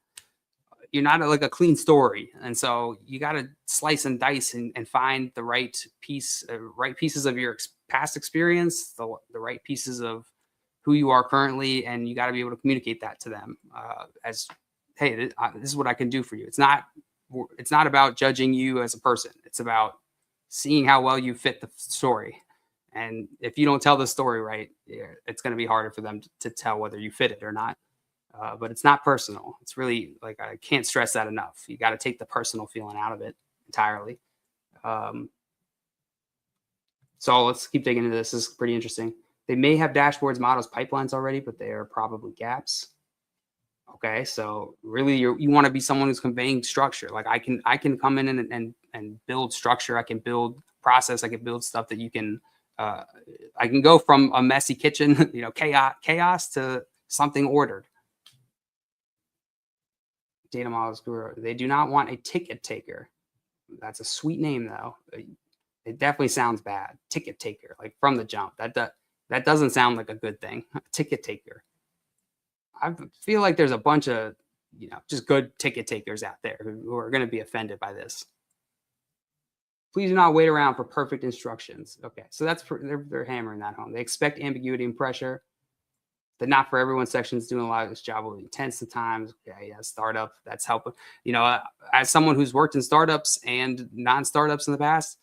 You're not like a clean story, and so you got to slice and dice and find the right pieces of your past experience, the right pieces of who you are currently, and you got to be able to communicate that to them as, hey, this is what I can do for you. It's not about judging you as a person. It's about seeing how well you fit the story. And if you don't tell the story right, it's going to be harder for them to tell whether you fit it or not. But it's not personal. It's really, like, I can't stress that enough. You got to take the personal feeling out of it entirely. So let's keep digging into this. This is pretty interesting. They may have dashboards, models, pipelines already, but they are probably gaps. Okay, so really, you want to be someone who's conveying structure. Like, I can come in and build structure. I can build process. I can build stuff that you can. I can go from a messy kitchen, chaos to something ordered. data models guru. They do not want a ticket taker. That's a sweet name though. It definitely sounds bad. Ticket taker, like from the jump. That doesn't sound like a good thing. Ticket taker. I feel like there's a bunch of, just good ticket takers out there who are going to be offended by this. Please do not wait around for perfect instructions. Okay, so they're hammering that home. They expect ambiguity and pressure. The not for everyone section is doing a lot of this job will be intense at times. Yeah, startup, that's helping. As someone who's worked in startups and non-startups in the past,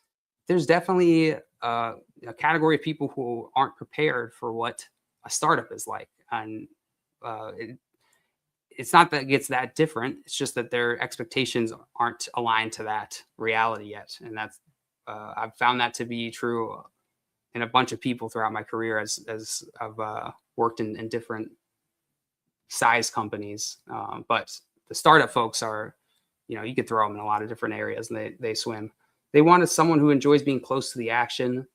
there's definitely a category of people who aren't prepared for what a startup is like. And it's not that it gets that different. It's just that their expectations aren't aligned to that reality yet. And that's, I've found that to be true in a bunch of people throughout my career as I've worked in different size companies. But the startup folks are, you could throw them in a lot of different areas and they swim. They wanted someone who enjoys being close to the action.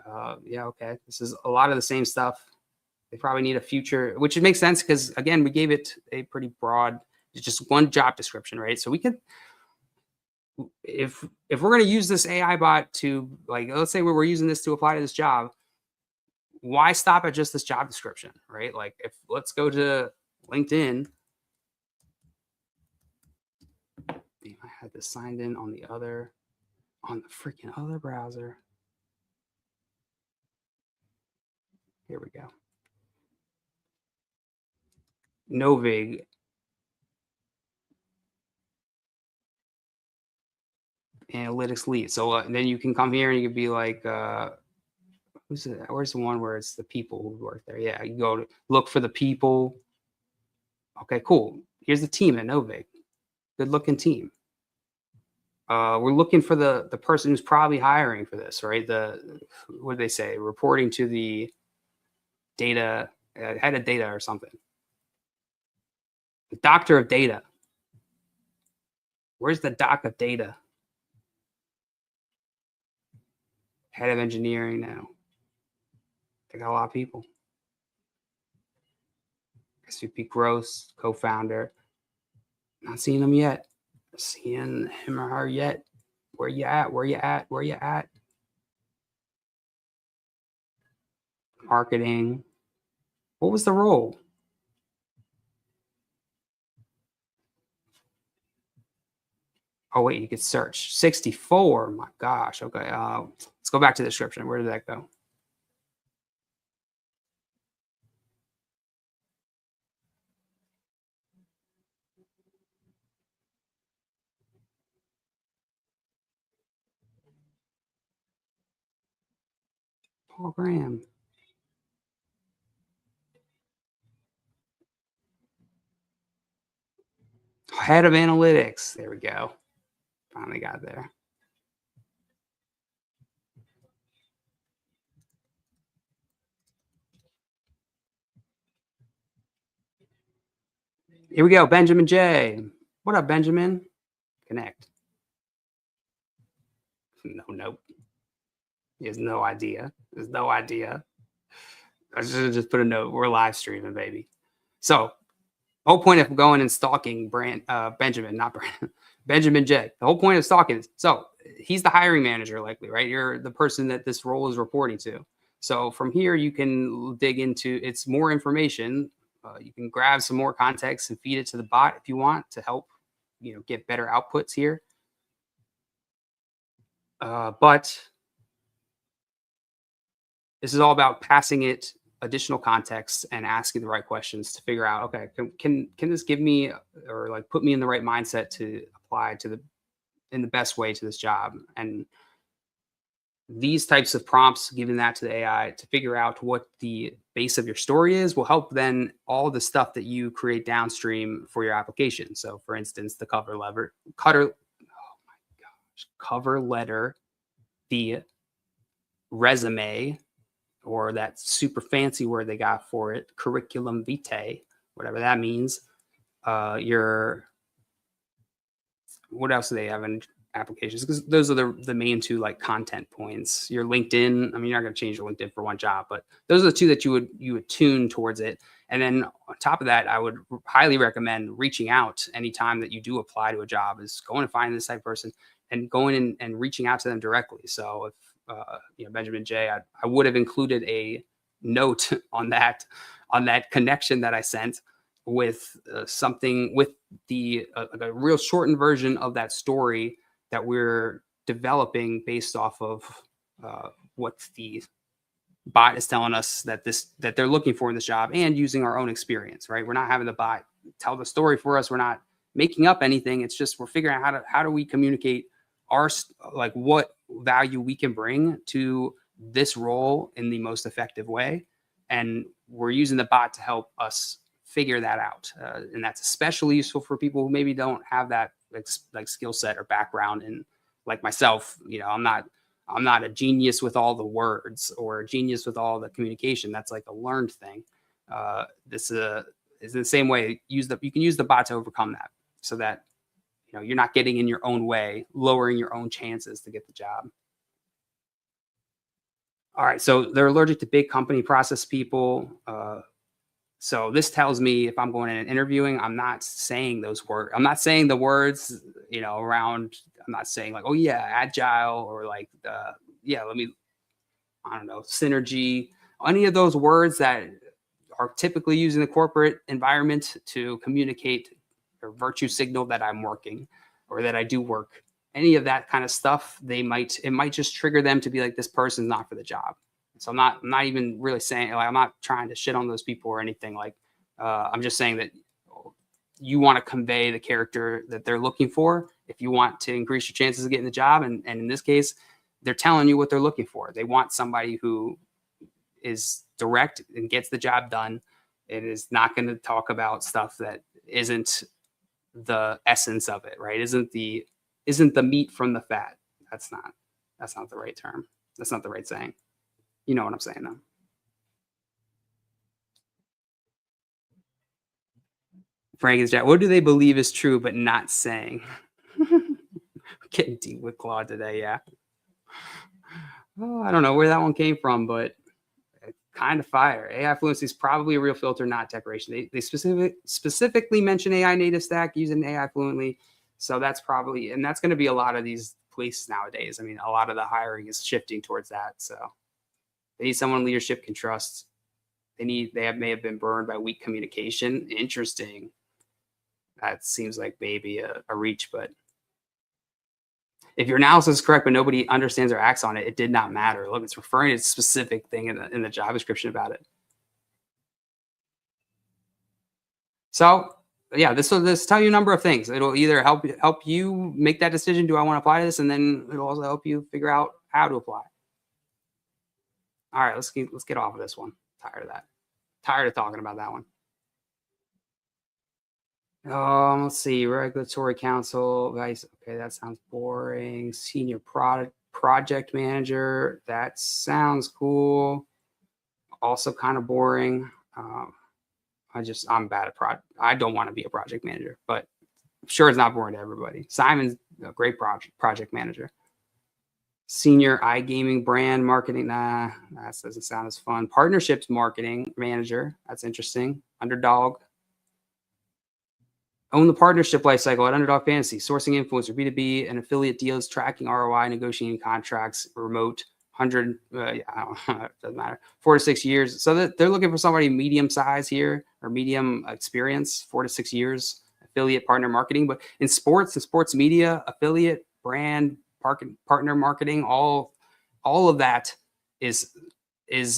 Okay. This is a lot of the same stuff. They probably need a future, which it makes sense because, again, we gave it a pretty broad, just one job description, right? So we could, if we're going to use this AI bot to, like, let's say we're using this to apply to this job, why stop at just this job description, right? Like, let's go to LinkedIn. I had this signed in on the freaking other browser. Here we go. Novig. Analytics lead. So then you can come here and you can be like, where's the one where it's the people who work there? Yeah, you go to look for the people. Okay, cool. Here's the team at Novig. Good looking team. We're looking for the person who's probably hiring for this, right? What do they say? Reporting to the data, head of data or something. The doctor of data. Where's the doc of data? Head of engineering now. They got a lot of people. SVP Gross, co-founder. Not seeing him yet. Seeing him or her yet. Where you at? Where you at? Where you at? Marketing. What was the role? Oh, wait, you could search. 64. My gosh. Okay. Let's go back to the description. Where did that go? Paul Graham. Head of analytics. There we go. Finally got there. Here we go. Benjamin J. What up, Benjamin? Connect. Nope. He has no idea. There's no idea. I should just put a note. We're live streaming, baby. So, the whole point of going and stalking Benjamin J. The whole point of stalking is, so he's the hiring manager, likely, right? You're the person that this role is reporting to. So from here, you can dig into it's more information. You can grab some more context and feed it to the bot if you want to help, get better outputs here. But this is all about passing it additional context and asking the right questions to figure out, okay, can this give me or like put me in the right mindset to apply in the best way to this job? And these types of prompts, giving that to the AI to figure out what the base of your story is, will help then all the stuff that you create downstream for your application. So for instance, the cover letter, the resume, or that super fancy word they got for it, curriculum vitae, whatever that means. What else do they have in applications? Because those are the main two, like, content points. Your LinkedIn, I mean, you're not going to change your LinkedIn for one job, but those are the two that you would tune towards it. And then on top of that, I would highly recommend reaching out anytime that you do apply to a job, is going and finding this type of person and going in and reaching out to them directly. So if Benjamin J, I would have included a note on that connection that I sent with something with the like a real shortened version of that story that we're developing based off of what the bot is telling us that they're looking for in this job, and using our own experience, right? We're not having the bot tell the story for us. We're not making up anything. It's just we're figuring out how do we communicate like what value we can bring to this role in the most effective way. And we're using the bot to help us figure that out. And that's especially useful for people who maybe don't have that like skill set or background. And like myself, I'm not a genius with all the words or a genius with all the communication. That's like a learned thing. This is the same way. You can use the bot to overcome that, so that you're not getting in your own way, lowering your own chances to get the job. All right, so they're allergic to big company process people. So this tells me if I'm going in and interviewing, I'm not saying those words. I'm not saying the words, around. I'm not saying like, oh yeah, agile, or like, I don't know, synergy. Any of those words that are typically used in the corporate environment to communicate or virtue signal that I'm working or that I do work. Any of that kind of stuff, it might just trigger them to be like, this person's not for the job. So I'm not even really saying, like, I'm not trying to shit on those people or anything. Like, I'm just saying that you want to convey the character that they're looking for if you want to increase your chances of getting the job. And in this case, they're telling you what they're looking for. They want somebody who is direct and gets the job done. It is not going to talk about stuff that isn't the essence of it, right? Isn't the meat from the fat. That's not the right term. That's not the right saying. You know what I'm saying, though. Frank is Jack. What do they believe is true but not saying? Getting deep with Claude today, yeah. Oh, I don't know where that one came from, but kind of fire. AI fluency is probably a real filter, not decoration. They specifically mention AI native stack using AI fluently. So that's probably, and that's going to be a lot of these places nowadays. I mean, a lot of the hiring is shifting towards that. So they need someone leadership can trust. May have been burned by weak communication. Interesting. That seems like maybe a reach, but if your analysis is correct, but nobody understands or acts on it, it did not matter. Look, it's referring to a specific thing in the job description about it. So yeah, this will tell you a number of things. It'll either help you make that decision. Do I want to apply to this? And then it'll also help you figure out how to apply. All right, let's get off of this one. Tired of that. Tired of talking about that one. Let's see. Regulatory counsel, vice. Okay, that sounds boring. Senior project manager. That sounds cool. Also kind of boring. I'm bad at I don't want to be a project manager, but I'm sure it's not boring to everybody. Simon's a great project manager. Senior iGaming brand marketing. Nah, that doesn't sound as fun. Partnerships marketing manager. That's interesting. Underdog. Own the partnership lifecycle at Underdog Fantasy, sourcing influencer, B2B, and affiliate deals, tracking ROI, negotiating contracts, remote, 100, it doesn't matter, 4 to 6 years. So they're looking for somebody medium size here, or medium experience, 4 to 6 years, affiliate partner marketing. But in sports and sports media, affiliate, brand, partner marketing, all of that is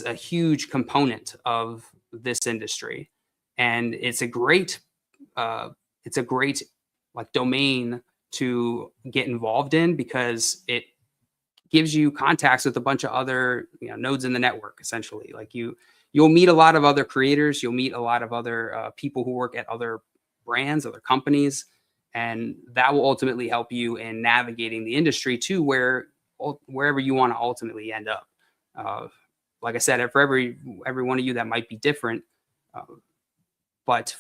a huge component of this industry. And it's a great like domain to get involved in, because it gives you contacts with a bunch of other nodes in the network. Essentially, like you'll meet a lot of other creators, you'll meet a lot of other people who work at other brands, other companies, and that will ultimately help you in navigating the industry to wherever you want to ultimately end up. Like I said, for every one of you that might be different, but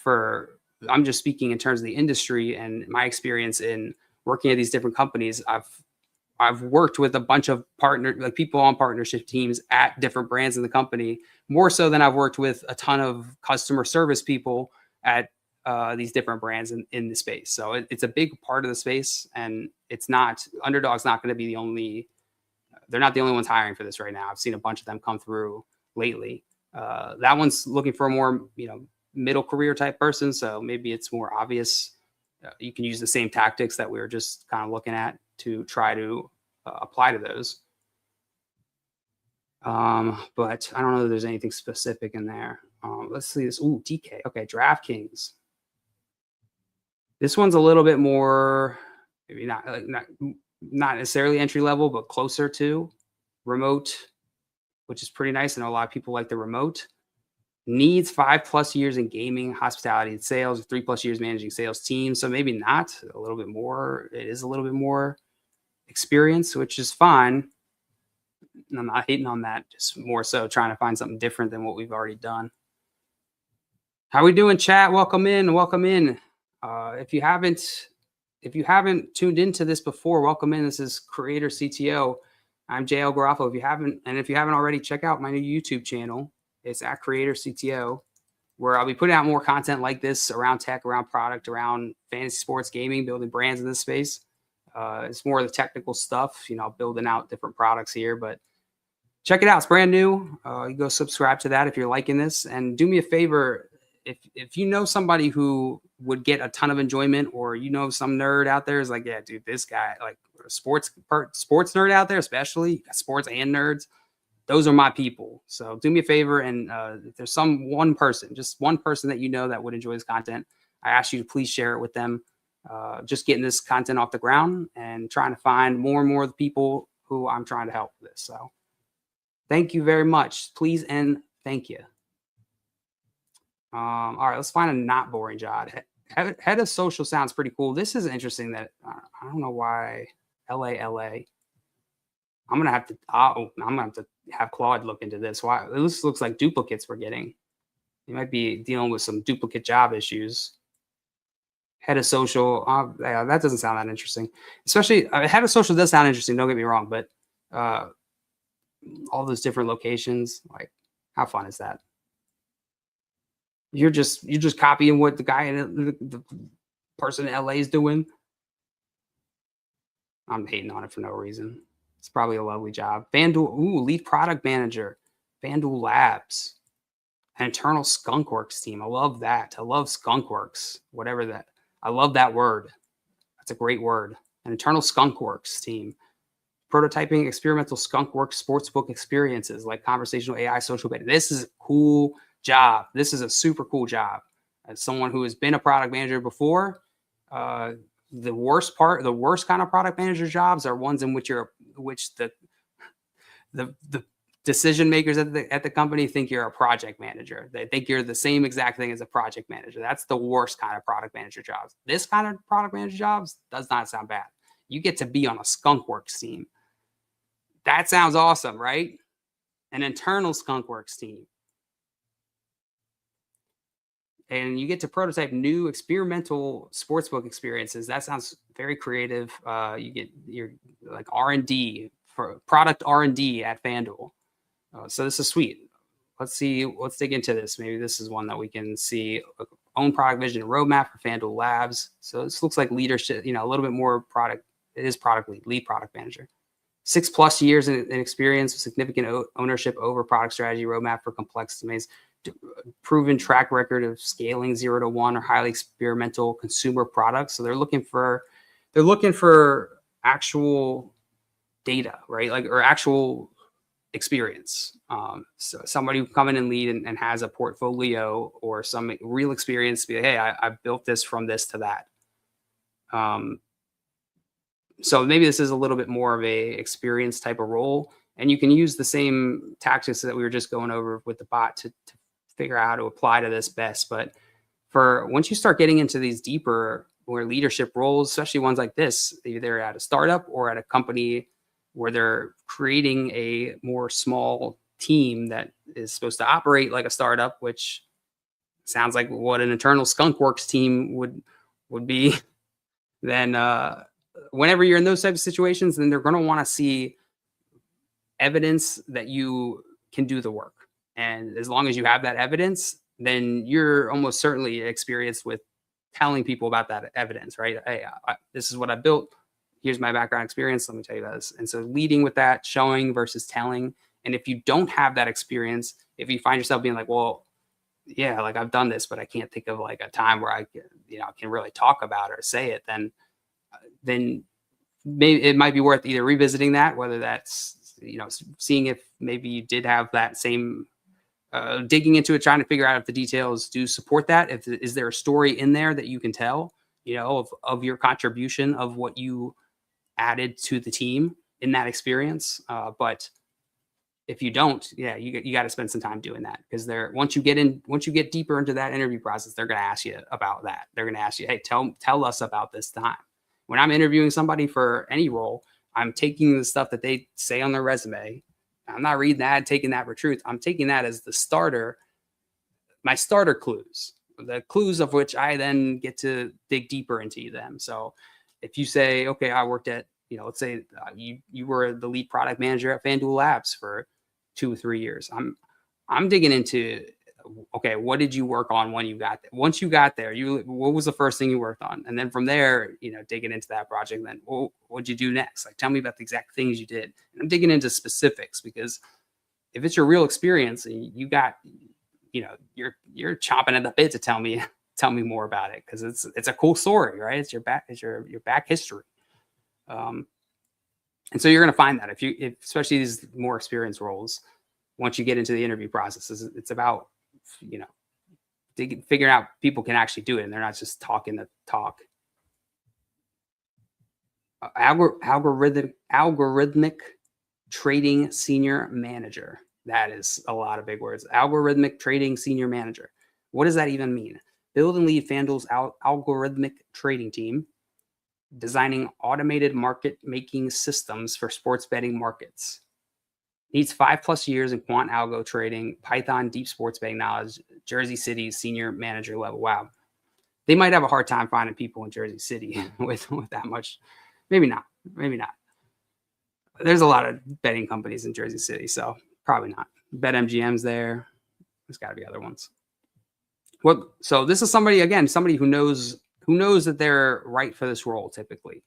I'm just speaking in terms of the industry and my experience in working at these different companies. I've worked with a bunch of like people on partnership teams at different brands in the company, more so than I've worked with a ton of customer service people at these different brands in the space. So it's a big part of the space, and it's not Underdog's not going to be the only. They're not the only ones hiring for this right now. I've seen a bunch of them come through lately. That one's looking for a more middle career type person, so maybe it's more obvious. You can use the same tactics that we were just kind of looking at to try to apply to those. But I don't know if there's anything specific in there. Let's see this. Ooh, DK. Okay, DraftKings. This one's a little bit more, maybe not necessarily entry level, but closer to remote, which is pretty nice. I know a lot of people like the remote. Needs 5+ years in gaming, hospitality, and sales, 3+ years managing sales teams. So maybe not a little bit more. It is a little bit more experience, which is fine. I'm not hating on that. Just more so trying to find something different than what we've already done. How we doing, chat? Welcome in. Welcome in. If you haven't tuned into this before, welcome in. This is Creator CTO. I'm JL Garofalo. If you haven't already, check out my new YouTube channel. It's at Creator CTO, where I'll be putting out more content like this around tech, around product, around fantasy sports gaming, building brands in this space. It's more of the technical stuff, building out different products here, but check it out. It's brand new. You go subscribe to that if you're liking this, and do me a favor. If you know somebody who would get a ton of enjoyment, or some nerd out there is like, yeah, dude, this guy, like sports nerd out there, especially sports and nerds, those are my people. So do me a favor, and if there's just one person that that would enjoy this content, I ask you to please share it with them. Just getting this content off the ground and trying to find more and more of the people who I'm trying to help with this. So thank you very much. Please and thank you. All right, let's find a not boring job. Head of social sounds pretty cool. This is interesting that I don't know why LA. I'm gonna have to have Claude look into this. Why this looks like duplicates we're getting. You might be dealing with some duplicate job issues. Head of social, yeah, that doesn't sound that interesting. Especially head of social does sound interesting. Don't get me wrong, but all those different locations, like, how fun is that? You're just copying what the guy in the person in LA is doing. I'm hating on it for no reason. It's probably a lovely job. FanDuel, lead product manager, FanDuel Labs, an internal Skunkworks team. I love that. I love Skunkworks, whatever that. I love that word. That's a great word. An internal Skunkworks team. Prototyping experimental Skunkworks sportsbook experiences like conversational AI, social betting. This is a cool job. This is a super cool job. As someone who has been a product manager before, the worst kind of product manager jobs are ones in which the decision makers at the company think you're a project manager. They think you're the same exact thing as a project manager. That's the worst kind of product manager jobs. This kind of product manager jobs does not sound bad. You get to be on a Skunkworks team. That sounds awesome, right? An internal Skunkworks team. And you get to prototype new experimental sportsbook experiences. That sounds very creative. You get your like R&D for product R&D at FanDuel. So this is sweet. Let's dig into this. Maybe this is one that we can see. Own product vision and roadmap for FanDuel Labs. So this looks like leadership, a little bit more product. It is product lead product manager. 6+ years in experience with significant ownership over product strategy, roadmap for complex domains. Proven track record of scaling 0 to 1 or highly experimental consumer products. So they're looking for actual data, right? Or actual experience. So somebody who come in and lead and has a portfolio or some real experience. Be like, hey, I built this from this to that. So maybe this is a little bit more of a experience type of role, and you can use the same tactics that we were just going over with the bot to figure out how to apply to this best. But for once you start getting into these deeper or leadership roles, especially ones like this, either at a startup or at a company where they're creating a more small team that is supposed to operate like a startup, which sounds like what an internal Skunkworks team would be, then whenever you're in those types of situations, then they're going to want to see evidence that you can do the work. And as long as you have that evidence, then you're almost certainly experienced with telling people about that evidence, right? Hey, this is what I built. Here's my background experience. Let me tell you this. And so leading with that, showing versus telling. And if you don't have that experience, if you find yourself being like, well, yeah, like I've done this, but I can't think of like a time where I can really talk about it or say it, then maybe it might be worth either revisiting that, whether that's, seeing if maybe you did have that same digging into it, trying to figure out if the details do support that. Is there a story in there that you can tell, of your contribution, of what you added to the team in that experience? But if you don't, yeah, you got to spend some time doing that, because once you get deeper into that interview process, they're going to ask you about that. They're going to ask you, hey, tell us about this time. When I'm interviewing somebody for any role, I'm taking the stuff that they say on their resume. I'm not reading that, taking that for truth. I'm taking that as the starter, my starter clues, the clues of which I then get to dig deeper into them. So if you say, okay, I worked at, let's say you were the lead product manager at FanDuel Labs for 2 or 3 years. I'm digging into, okay, what did you work on when you got there? Once you got there, what was the first thing you worked on? And then from there, digging into that project, then what'd you do next? Like, tell me about the exact things you did. And I'm digging into specifics, because if it's your real experience and you got, you're chomping at the bit to tell me more about it, because it's a cool story, right? It's your back history. And so you're going to find that if especially these more experienced roles, once you get into the interview process, it's about, figuring out people can actually do it, and they're not just talking the talk. Algorithmic trading senior manager. That is a lot of big words. Algorithmic trading senior manager. What does that even mean? Build and lead FanDuel's algorithmic trading team, designing automated market making systems for sports betting markets. Needs 5+ years in quant algo trading, Python, deep sports betting knowledge, Jersey City senior manager level. Wow. They might have a hard time finding people in Jersey City with that much. Maybe not. There's a lot of betting companies in Jersey City, so probably not. BetMGM's there. There's got to be other ones. So this is somebody who knows that they're right for this role typically,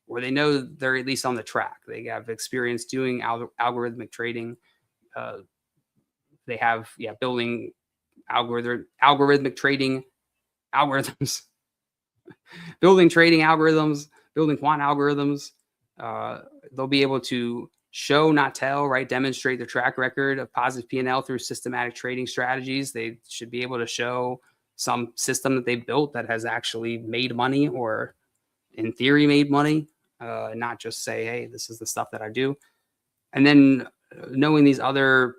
or they know they're at least on the track. They have experience doing algorithmic trading. They have building algorithmic trading algorithms, building trading algorithms, building quant algorithms. They'll be able to show, not tell, right? Demonstrate their track record of positive P&L through systematic trading strategies. They should be able to show some system that they built that has actually made money, or in theory made money, not just say, hey, this is the stuff that I do. And then knowing these other,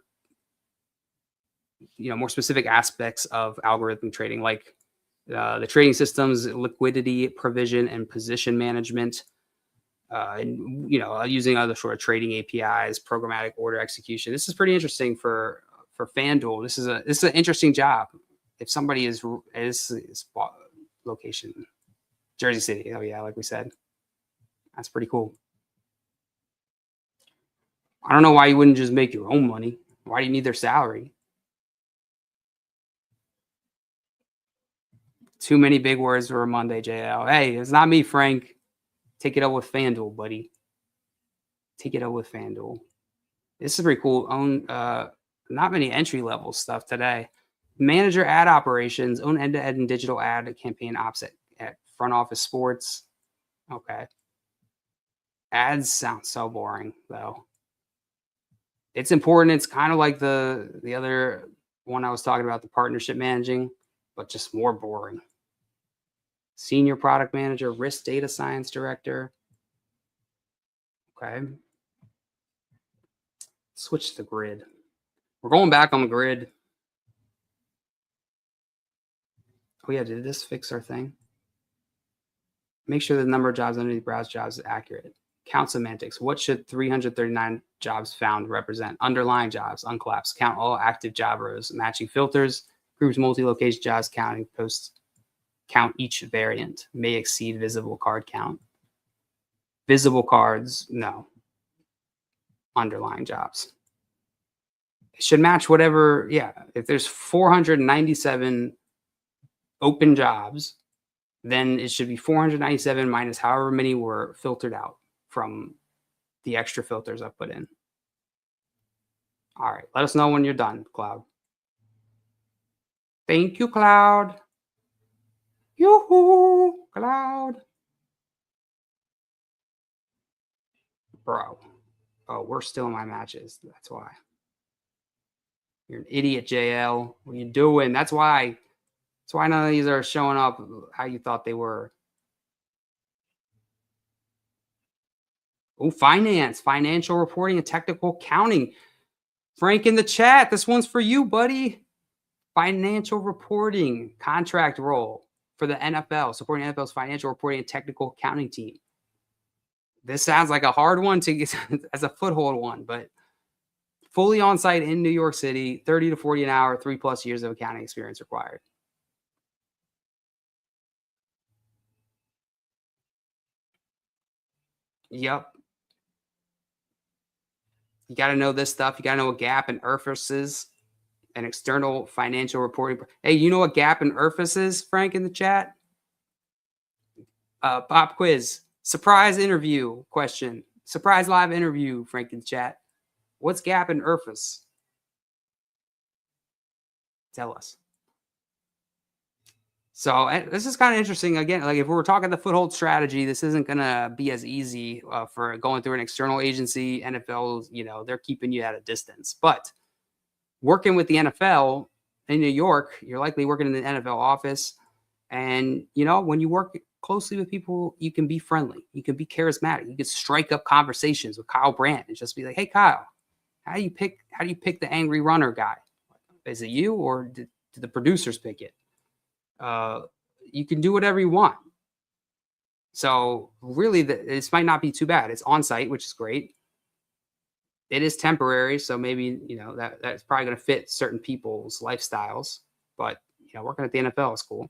more specific aspects of algorithmic trading, like the trading systems, liquidity provision, and position management. And using other sort of trading APIs, programmatic order execution. This is pretty interesting for FanDuel. This is an interesting job. If somebody is location Jersey City, oh yeah, like we said, that's pretty cool. I don't know why you wouldn't just make your own money. Why do you need their salary? Too many big words for a Monday, JL. Hey, it's not me, Frank. Take it up with FanDuel, buddy. Take it up with FanDuel. This is pretty cool. Not many entry-level stuff today. Manager ad operations, own end-to-end and digital ad campaign ops at front office sports. Okay. Ads sound so boring, though. It's important. It's kind of like the other one I was talking about, the partnership managing, but just more boring. Senior product manager, risk data science director. Okay. Switch to the grid. We're going back on the grid. Oh yeah, did this fix our thing? Make sure the number of jobs underneath browse jobs is accurate. Count semantics. What should 339 jobs found represent? Underlying jobs, uncollapsed. Count all active job rows. Matching filters. Groups multi-location jobs counting. Post count each variant. May exceed visible card count. Visible cards, no. Underlying jobs. It should match whatever, yeah. If there's 497 open jobs, then it should be 497 minus however many were filtered out from the extra filters I put in. All right, let us know when you're done, Cloud. Thank you, Cloud. Yoo-hoo, Cloud. Bro. Oh, we're still in my matches. That's why. You're an idiot, JL. What are you doing? That's why none of these are showing up how you thought they were. Oh, finance, financial reporting, and technical accounting. Frank in the chat, this one's for you, buddy. Financial reporting, contract role for the NFL, supporting NFL's financial reporting and technical accounting team. This sounds like a hard one to get as a foothold one, but fully on site in New York City, 30 to 40 an hour, 3+ years of accounting experience required. Yep. You got to know this stuff. You got to know what GAAP and IRFS is, an external financial reporting. Hey, you know what GAAP and IRFS is, Frank, in the chat? Pop quiz. Surprise interview question. Surprise live interview, Frank in the chat. What's GAAP and IRFS? Tell us. So this is kind of interesting. Again, like if we're talking the foothold strategy, this isn't going to be as easy for going through an external agency. NFL, they're keeping you at a distance. But working with the NFL in New York, you're likely working in the NFL office. And, when you work closely with people, you can be friendly. You can be charismatic. You can strike up conversations with Kyle Brandt and just be like, hey, Kyle, how do you pick the angry runner guy? Is it you or did the producers pick it? You can do whatever you want. So really, this might not be too bad. It's on site, which is great. It is temporary, so maybe that's probably going to fit certain people's lifestyles. But working at the NFL is cool.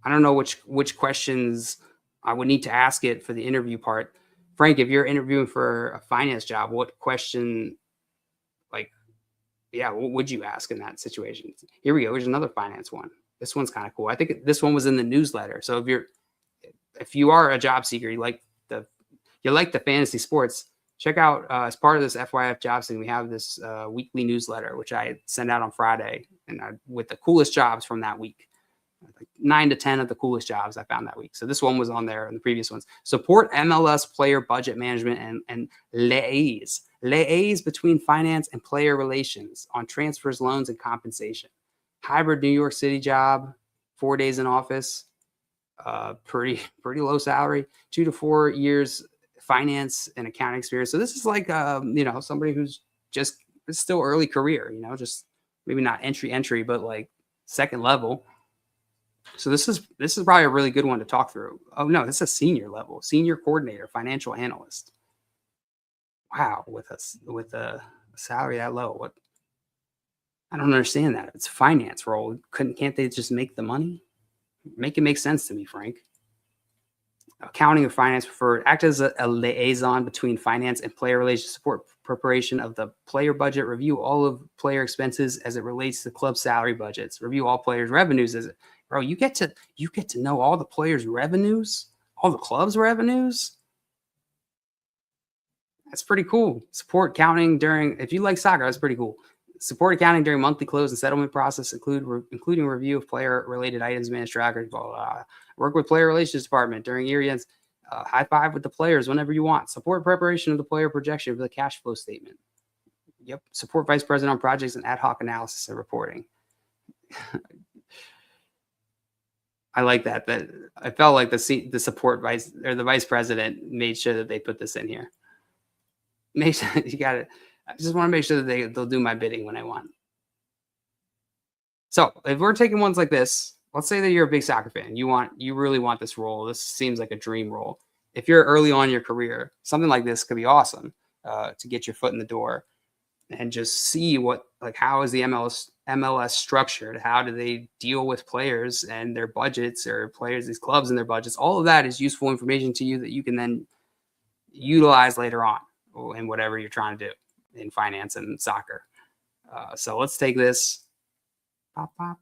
I don't know which questions I would need to ask it for the interview part. Frank, if you're interviewing for a finance job, what question, what would you ask in that situation? Here we go. Here's another finance one. This one's kind of cool. I think this one was in the newsletter. So if you are a job seeker, you like the fantasy sports, check out as part of this FYF Jobs thing, we have this weekly newsletter, which I send out on Friday, and with the coolest jobs from that week. Like 9 to 10 of the coolest jobs I found that week. So this one was on there and the previous ones. Support MLS player budget management and liaise between finance and player relations on transfers, loans, and compensation. Hybrid New York City job, 4 days in office, pretty low salary, 2 to 4 years finance and accounting experience. So this is like somebody who's just still early career, just maybe not entry, but like second level. So this is probably a really good one to talk through. Oh no, this is a senior level, senior coordinator, financial analyst. Wow, with a salary that low, what? I don't understand that. It's a finance role. Can't they just make the money? Make it make sense to me, Frank. Accounting or finance preferred. Act as a liaison between finance and player relations. Support preparation of the player budget. Review all of player expenses as it relates to club salary budgets. Review all players' revenues as it. Bro, you get to know all the players' revenues, all the club's revenues. That's pretty cool. Support accounting if you like soccer, that's pretty cool. Support accounting during monthly close and settlement process, including review of player-related items, manage trackers, blah, blah, blah. Work with player relations department during year ends. High five with the players whenever you want. Support preparation of the player projection for the cash flow statement. Yep. Support vice president on projects and ad hoc analysis and reporting. I like that. That I felt like the support vice or the vice president made sure that they put this in here. Make sure you got it. I just want to make sure that they'll do my bidding when I want. So if we're taking ones like this, let's say that you're a big soccer fan. You really want this role. This seems like a dream role. If you're early on in your career, something like this could be awesome to get your foot in the door. and just see what, like, how is the MLS structured? How do they deal with players and their budgets, or players, these clubs and their budgets? All of that is useful information to you that you can then utilize later on in whatever you're trying to do in finance and soccer. So let's take this, pop, pop,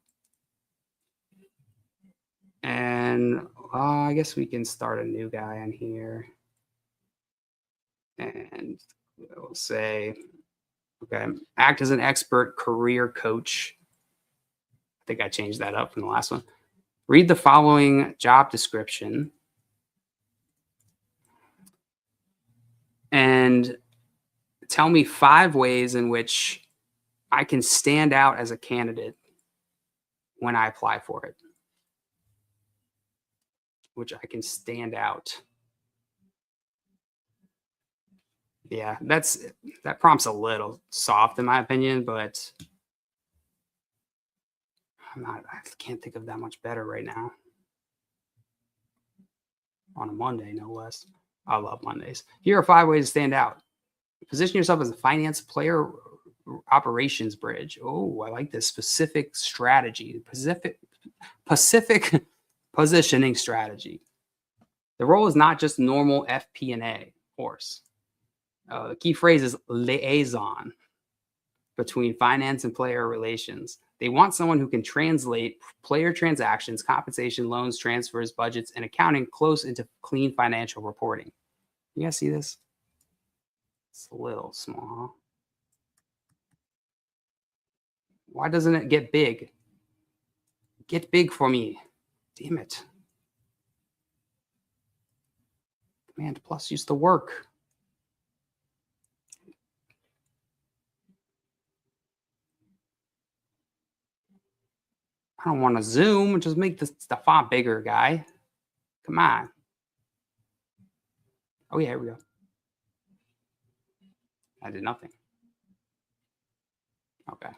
and I guess we can start a new guy on here, and we'll say, okay, act as an expert career coach. I think I changed that up from the last one. Read the following job description and tell me 5 ways in which I can stand out as a candidate when I apply for it. Which I can stand out. Yeah, that prompt's a little soft in my opinion, but I can't think of that much better right now. On a Monday, no less. I love Mondays. Here are 5 ways to stand out. Position yourself as a finance player operations bridge. Oh, I like this specific strategy. Pacific positioning strategy. The role is not just normal FP&A, of course. The key phrase is liaison between finance and player relations. They want someone who can translate player transactions, compensation, loans, transfers, budgets, and accounting close into clean financial reporting. You guys see this? It's a little small, huh? Why doesn't it get big? Get big for me. Damn it. Command Plus used to work. I don't want to zoom. Just make the font bigger, guy. Come on. Oh, yeah, here we go. I did nothing. Okay.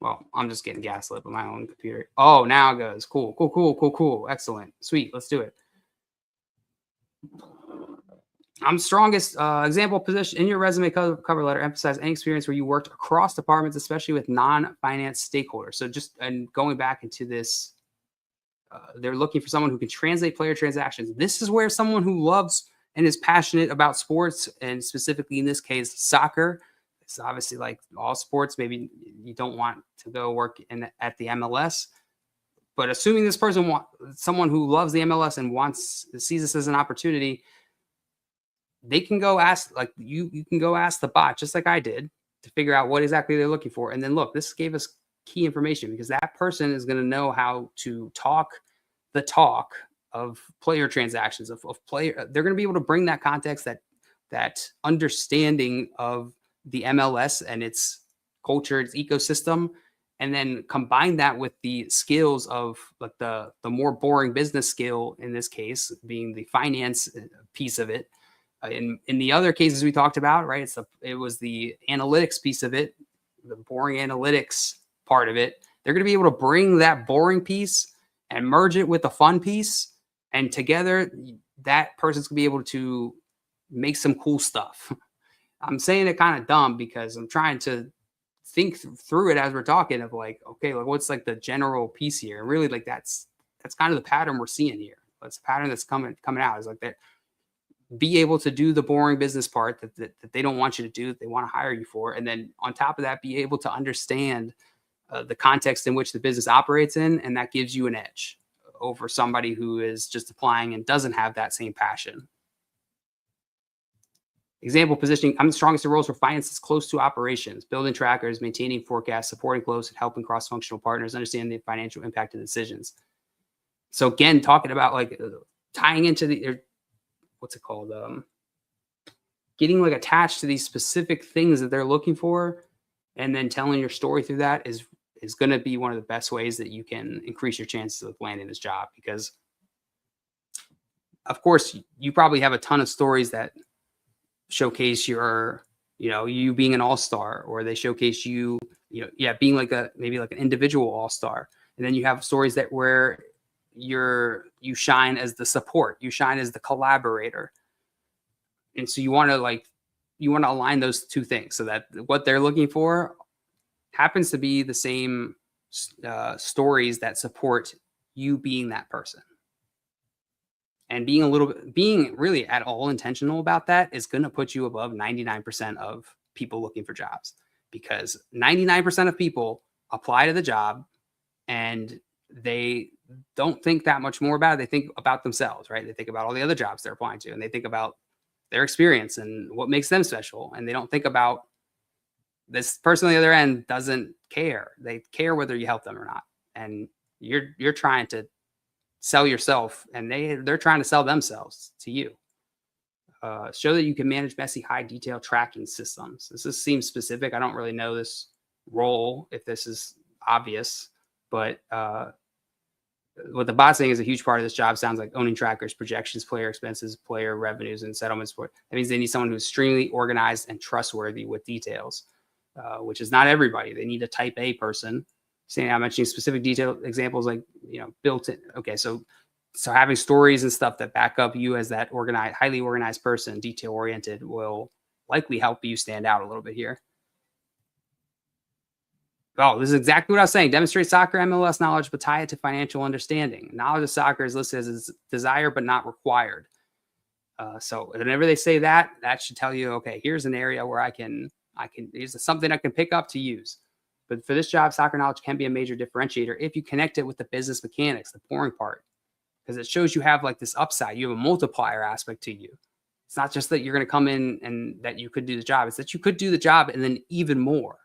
Well, I'm just getting gaslit with my own computer. Oh, now it goes. Cool, cool, cool, cool, cool. Excellent. Sweet. Let's do it. I'm strongest example position in your resume cover letter. Emphasize any experience where you worked across departments, especially with non-finance stakeholders. So just and going back into this, they're looking for someone who can translate player transactions. This is where someone who loves and is passionate about sports, and specifically in this case, soccer. It's obviously like all sports. Maybe you don't want to go work at the MLS, but assuming this person someone who loves the MLS and sees this as an opportunity, they can go ask, like you can go ask the bot, just like I did, to figure out what exactly they're looking for. And then look, this gave us key information because that person is going to know how to talk the talk of player transactions, of player. They're going to be able to bring that context, that understanding of the MLS and its culture, its ecosystem, and then combine that with the skills of like the more boring business skill, in this case being the finance piece of it. In the other cases we talked about, right? It was the analytics piece of it, the boring analytics part of it. They're going to be able to bring that boring piece and merge it with the fun piece, and together that person's going to be able to make some cool stuff. I'm saying it kind of dumb because I'm trying to think through it as we're talking of like, okay, like what's like the general piece here? And really, like that's kind of the pattern we're seeing here. That's the pattern that's coming out, is like that. Be able to do the boring business part that they don't want you to do, that they want to hire you for. And then on top of that, be able to understand the context in which the business operates in. And that gives you an edge over somebody who is just applying and doesn't have that same passion. Example positioning. I'm the strongest in roles where finance is close to operations, building trackers, maintaining forecasts, supporting close and helping cross-functional partners understand the financial impact of decisions. So again, talking about like tying into the, what's it called? Getting like attached to these specific things that they're looking for, and then telling your story through that is going to be one of the best ways that you can increase your chances of landing this job. Because of course you probably have a ton of stories that showcase your, you being an all-star, or they showcase you, being like maybe like an individual all-star. And then you have stories that where you shine as the support, you shine as the collaborator. And so you want to like you want to align those two things so that what they're looking for happens to be the same stories that support you being that person. And being really at all intentional about that is going to put you above 99% of people looking for jobs, because 99% of people apply to the job and they don't think that much more about it. They think about themselves, right? They think about all the other jobs they're applying to, and they think about their experience and what makes them special. And they don't think about this person on the other end doesn't care. They care whether you help them or not. And you're trying to sell yourself, and they're trying to sell themselves to you. Show that you can manage messy, high detail tracking systems. This seems specific. I don't really know this role, if this is obvious, but what the bot saying is a huge part of this job sounds like owning trackers, projections, player expenses, player revenues, and settlements. That means they need someone who's extremely organized and trustworthy with details, which is not everybody. They need a type A person. Saying I'm mentioning specific detail examples like, built in. Okay, so having stories and stuff that back up you as that organized, highly organized person, detail oriented, will likely help you stand out a little bit here. Oh, this is exactly what I was saying. Demonstrate soccer MLS knowledge, but tie it to financial understanding. Knowledge of soccer is listed as desired, but not required. So whenever they say that, that should tell you, okay, here's an area where here's something I can pick up to use. But for this job, soccer knowledge can be a major differentiator if you connect it with the business mechanics, the boring part, because it shows you have like this upside. You have a multiplier aspect to you. It's not just that you're going to come in and that you could do the job. It's that you could do the job and then even more.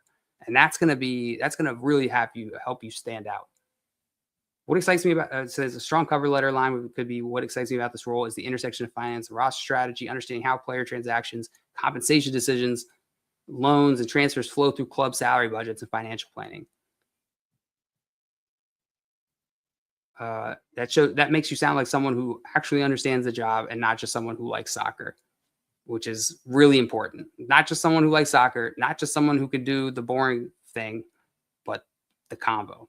And that's going to really help you stand out. What excites me about it says a strong cover letter line could be what excites me about this role is the intersection of finance and roster strategy, understanding how player transactions, compensation decisions, loans, and transfers flow through club salary budgets and financial planning. That makes you sound like someone who actually understands the job and not just someone who likes soccer, which is really important. Not just someone who likes soccer, not just someone who can do the boring thing, but the combo.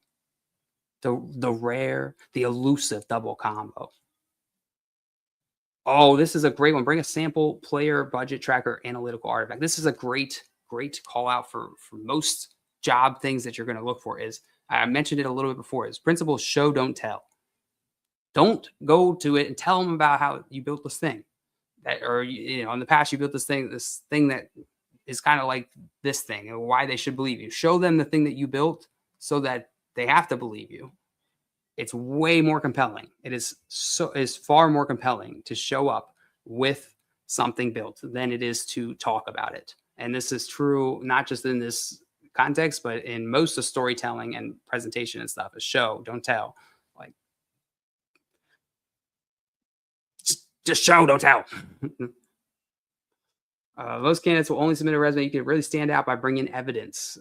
The rare, the elusive double combo. Oh, this is a great one. Bring a sample player budget tracker analytical artifact. This is a great call out for most job things that you're going to look for. Is I mentioned it a little bit before, is principle show, don't tell. Don't go to it and tell them about how you built this thing. Or in the past you built this thing that is kind of like this thing, and why they should believe you. Show them the thing that you built so that they have to believe you. It's way more compelling. It is far more compelling to show up with something built than it is to talk about it. And this is true not just in this context, but in most of storytelling and presentation and stuff. Is show, don't tell. Like, just show, don't tell. Most candidates will only submit a resume. You can really stand out by bringing evidence.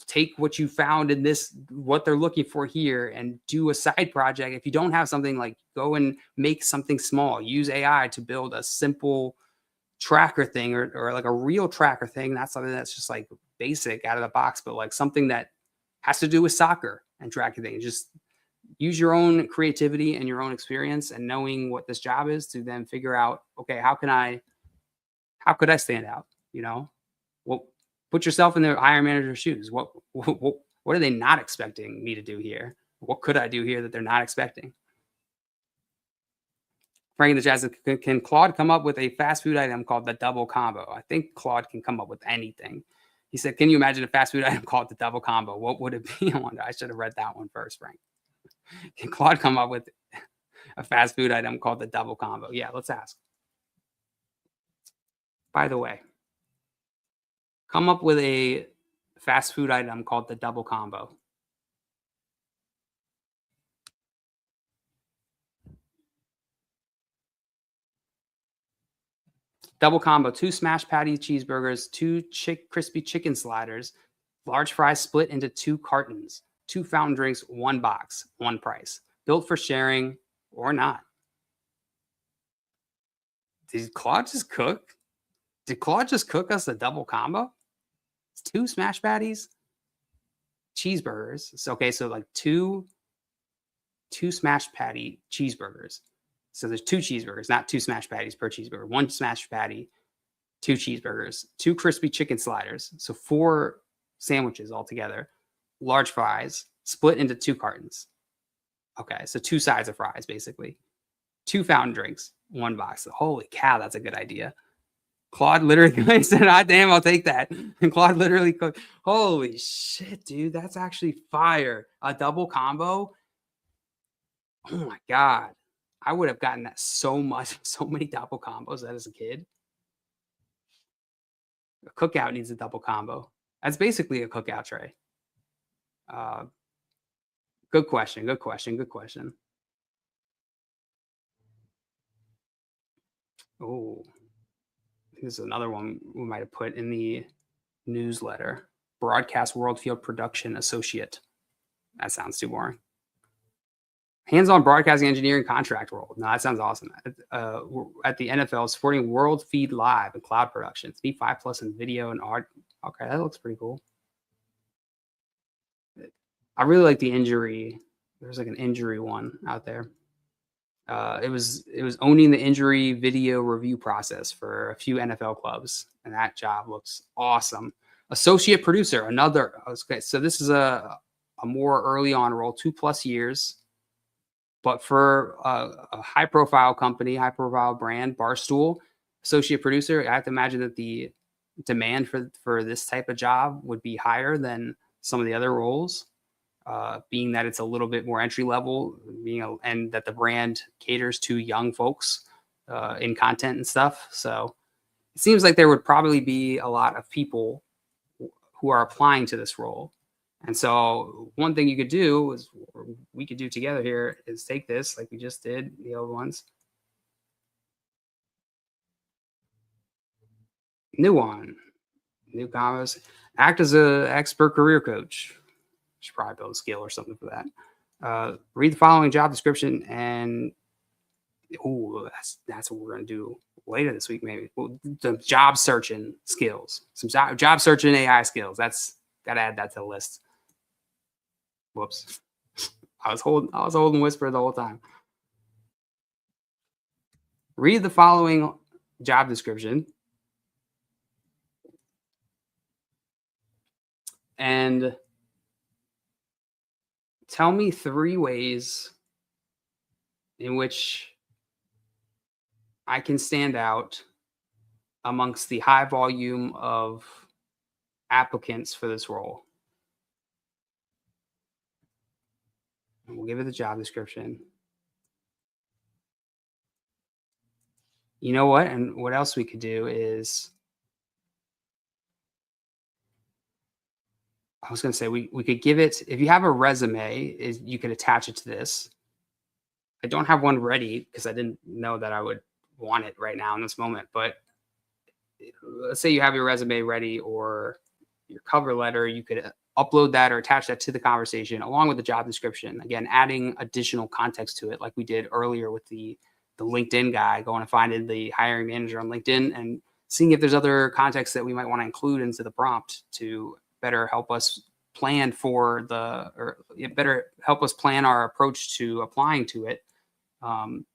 Take what you found in this, what they're looking for here, and do a side project. If you don't have something, like go and make something small. Use AI to build a simple tracker thing or like a real tracker thing. Not something that's just like basic out of the box, but like something that has to do with soccer and tracking things. Just use your own creativity and your own experience and knowing what this job is to then figure out, okay, how could I stand out? Well, put yourself in the hiring manager's shoes. What are they not expecting me to do here? What could I do here that they're not expecting? Frank in the chat says, can Claude come up with a fast food item called the double combo? I think Claude can come up with anything. He said, can you imagine a fast food item called the double combo? What would it be? I should have read that one first, Frank. Can Claude come up with a fast food item called the double combo? Yeah, let's ask. By the way, come up with a fast food item called the double combo. Double combo, 2 smash patty cheeseburgers, 2 crispy chicken sliders, large fries split into 2 cartons, 2 fountain drinks, 1 box, 1 price. Built for sharing or not. Did Claude just cook? Did Claude just cook us a double combo? It's 2 smash patties, cheeseburgers. So, okay, so like two smash patty cheeseburgers. So there's 2 cheeseburgers, not 2 smash patties per cheeseburger. 1 smash patty, 2 cheeseburgers, 2 crispy chicken sliders, so 4 sandwiches altogether, large fries, split into 2 cartons. Okay, so 2 sides of fries, basically. 2 fountain drinks, 1 box. Holy cow, that's a good idea. Claude literally said, "Ah, damn, I'll take that." And Claude literally cooked. Holy shit, dude, that's actually fire. A double combo. Oh my god, I would have gotten that so much, so many double combos as a kid. A cookout needs a double combo. That's basically a cookout tray. Uh, Good question. Good question. Good question. Oh, here's another one we might have put in the newsletter. Broadcast World Field Production Associate. That sounds too boring. Hands-on broadcasting engineering contract role. No, that sounds awesome. At the NFL, supporting World Feed Live and cloud productions. B5 plus in video and art. Okay, that looks pretty cool. I really like the injury. There's like an injury one out there. It was owning the injury video review process for a few NFL clubs, and that job looks awesome. Associate producer, another. Okay, so this is a more early on role, 2+ years, but for a high profile company, high profile brand, Barstool, associate producer. I have to imagine that the demand for this type of job would be higher than some of the other roles. Being that it's a little bit more entry level, and that the brand caters to young folks in content and stuff. So it seems like there would probably be a lot of people who are applying to this role. And so one thing you could do is, or we could do together here, is take this like we just did the old ones. New one, new combos. Act as an expert career coach. Should probably build a skill or something for that. Read the following job description and that's what we're gonna do later this week, maybe. The job searching skills, some job searching AI skills. That's gotta add that to the list. Whoops, I was holding whisper the whole time. Read the following job description and tell me 3 ways in which I can stand out amongst the high volume of applicants for this role. And we'll give it the job description. You know what? And what else we could do is, I was going to say, we could give it, if you have a resume, is you could attach it to this. I don't have one ready because I didn't know that I would want it right now in this moment. But let's say you have your resume ready or your cover letter, you could upload that or attach that to the conversation along with the job description. Again, adding additional context to it, like we did earlier with the LinkedIn guy, going and finding the hiring manager on LinkedIn and seeing if there's other context that we might want to include into the prompt to better help us plan for or better help us plan our approach to applying to it. And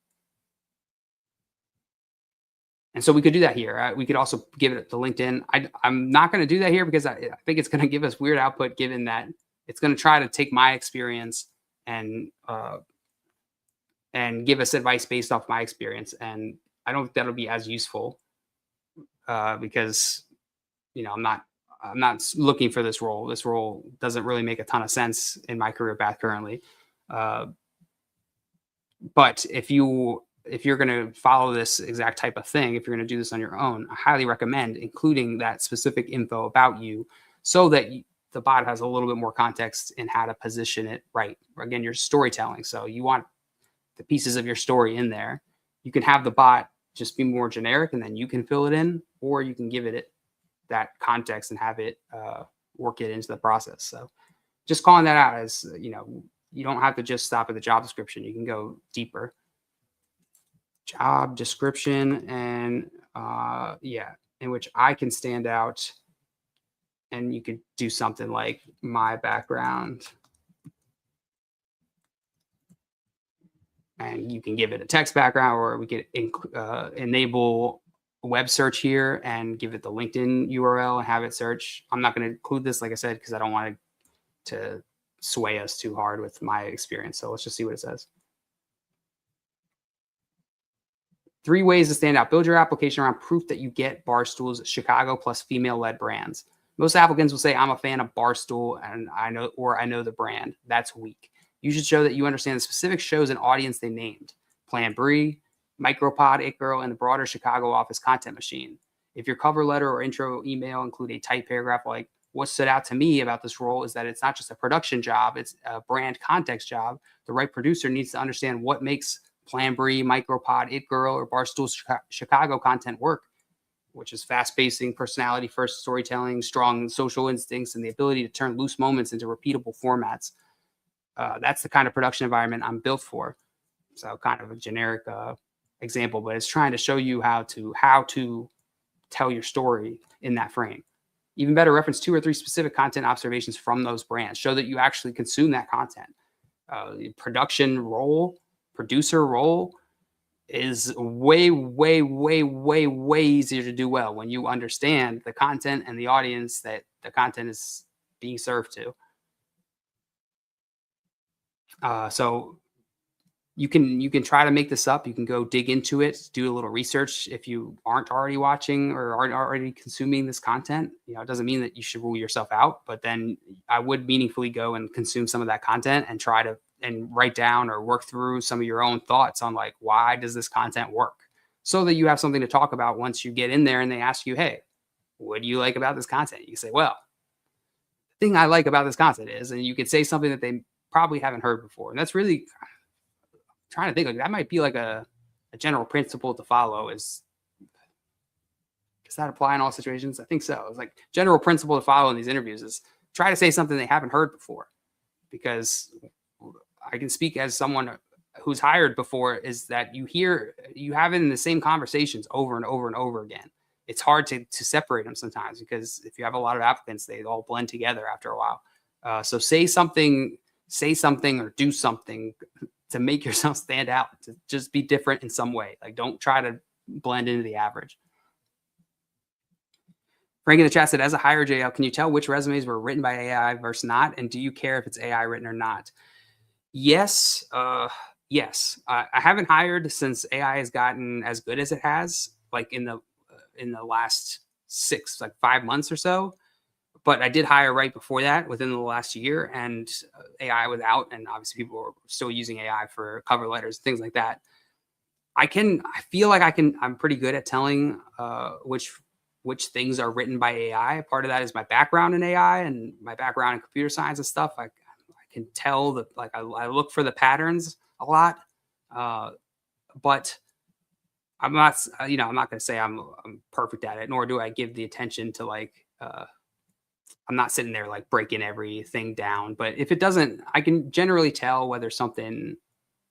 so we could do that here. We could also give it to LinkedIn. I'm not going to do that here because I think it's going to give us weird output, given that it's going to try to take my experience and give us advice based off my experience. And I don't think that'll be as useful because I'm not looking for this role. This role doesn't really make a ton of sense in my career path currently. But if you're going to follow this exact type of thing, if you're going to do this on your own, I highly recommend including that specific info about you so that the bot has a little bit more context in how to position it right. Again, your storytelling. So you want the pieces of your story in there. You can have the bot just be more generic and then you can fill it in, or you can give it that context and have it work it into the process. So just calling that out as, you don't have to just stop at the job description. You can go deeper. Job description and in which I can stand out, and you could do something like my background, and you can give it a text background, or we could enable web search here and give it the LinkedIn URL and have it search. I'm not going to include this, like I said, because I don't want to sway us too hard with my experience. So let's just see what it says. 3 ways to stand out. Build your application around proof that you get Barstool's Chicago plus female-led brands. Most applicants will say, I'm a fan of Barstool and I know the brand. That's weak. You should show that you understand the specific shows and audience they named. Plan Brie, Micropod, It Girl, and the broader Chicago office content machine. If your cover letter or intro email include a tight paragraph like, what stood out to me about this role is that it's not just a production job, it's a brand context job. The right producer needs to understand what makes Plan Brie, Micropod, It Girl, or Barstool Chicago content work, which is fast-pacing, personality-first storytelling, strong social instincts, and the ability to turn loose moments into repeatable formats. That's the kind of production environment I'm built for. So kind of a generic example, but it's trying to show you how to tell your story in that frame. Even better, reference 2 or 3 specific content observations from those brands. Show that you actually consume that content. The producer role is way, way, way, way, way easier to do well when you understand the content and the audience that the content is being served to. So you can try to make this up. You can go dig into it, do a little research if you aren't already watching or aren't already consuming this content. You know, it doesn't mean that you should rule yourself out, but then I would meaningfully go and consume some of that content and try to write down or work through some of your own thoughts on like, why does this content work? So that you have something to talk about once you get in there and they ask you, hey, what do you like about this content? You can say, well, the thing I like about this content is, and you could say something that they probably haven't heard before. And that's really trying to think like that might be like a general principle to follow. Does that apply in all situations? I think so. It's like general principle to follow in these interviews is try to say something they haven't heard before, because I can speak as someone who's hired before, is that you have it in the same conversations over and over and over again. It's hard to separate them sometimes, because if you have a lot of applicants, they all blend together after a while. So say something or do something to make yourself stand out, to just be different in some way. Like, don't try to blend into the average. Frank in the chat said, as a hire, JL, can you tell which resumes were written by AI versus not? And do you care if it's AI written or not? Yes. Yes. I haven't hired since AI has gotten as good as it has, like in the last 5 months or so. But I did hire right before that, within the last year, and AI was out, and obviously people were still using AI for cover letters, things like that. I feel like I'm pretty good at telling which things are written by AI. Part of that is my background in AI and my background in computer science and stuff. I can tell that, like, I look for the patterns a lot, but I'm not going to say I'm perfect at it, nor do I give the attention to like. I'm not sitting there like breaking everything down, but if it doesn't, I can generally tell whether something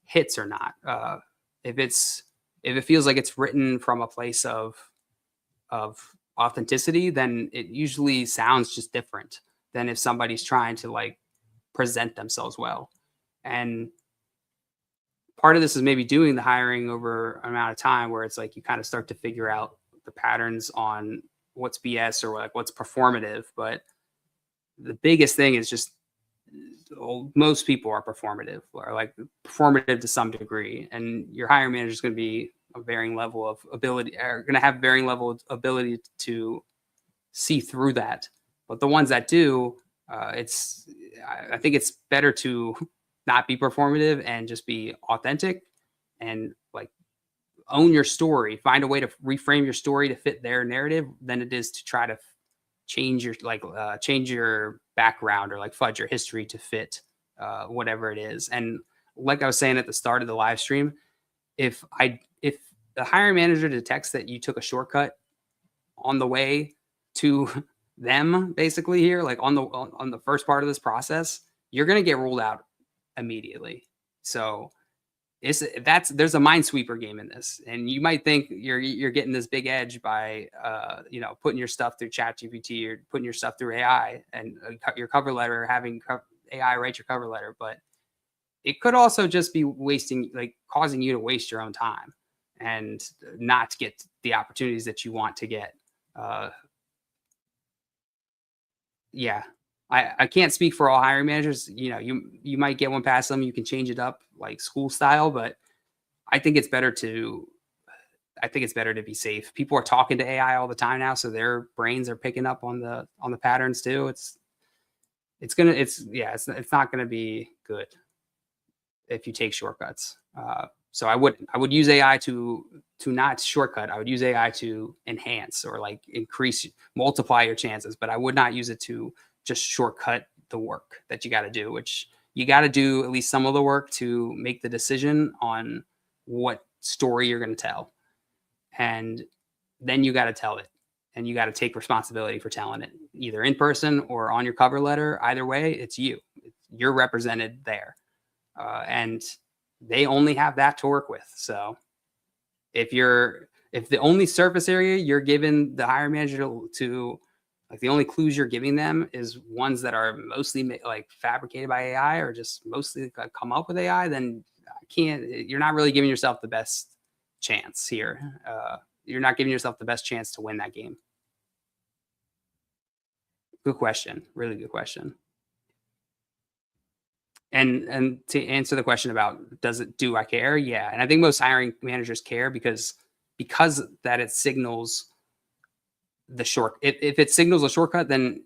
hits or not. If it feels like it's written from a place of authenticity, then it usually sounds just different than if somebody's trying to like present themselves well. And part of this is maybe doing the hiring over an amount of time, where it's like you kind of start to figure out the patterns on what's BS or like what's performative. But the biggest thing is just, most people are performative, or like performative to some degree, and your hiring manager is going to be a varying level of ability, are going to have varying level of ability to see through that. But the ones that do, I think it's better to not be performative and just be authentic and like own your story, find a way to reframe your story to fit their narrative, than it is to try to change your background or like fudge your history to fit whatever it is. And like I was saying at the start of the live stream, if the hiring manager detects that you took a shortcut on the way to them, basically here, like on the first part of this process, you're going to get ruled out immediately. So there's a minesweeper game in this, and you might think you're getting this big edge by putting your stuff through ChatGPT or putting your stuff through AI and your cover letter, having AI write your cover letter, but it could also just be causing you to waste your own time. and not get the opportunities that you want to get. Uh, yeah, I can't speak for all hiring managers. You know, you might get one past them. You can change it up like school style, but I think it's better to I think it's better to be safe. People are talking to AI all the time now, so their brains are picking up on the patterns too. It's not gonna be good if you take shortcuts. So I would use AI to not shortcut. I would use AI to enhance or like increase, multiply your chances. But I would not use it to just shortcut the work that you got to do. Which you got to do at least some of the work to make the decision on what story you're going to tell, and then you got to tell it, and you got to take responsibility for telling it, either in person or on your cover letter. Either way, it's you. You're represented there, and they only have that to work with. So if the only surface area you're giving the hiring manager to like the only clues you're giving them is ones that are mostly like fabricated by AI or just mostly come up with AI, then you're not really giving yourself the best chance here. You're not giving yourself the best chance to win that game. Good question. Really good question. And to answer the question about do I care? Yeah. And I think most hiring managers care because that it signals the short if it signals a shortcut, then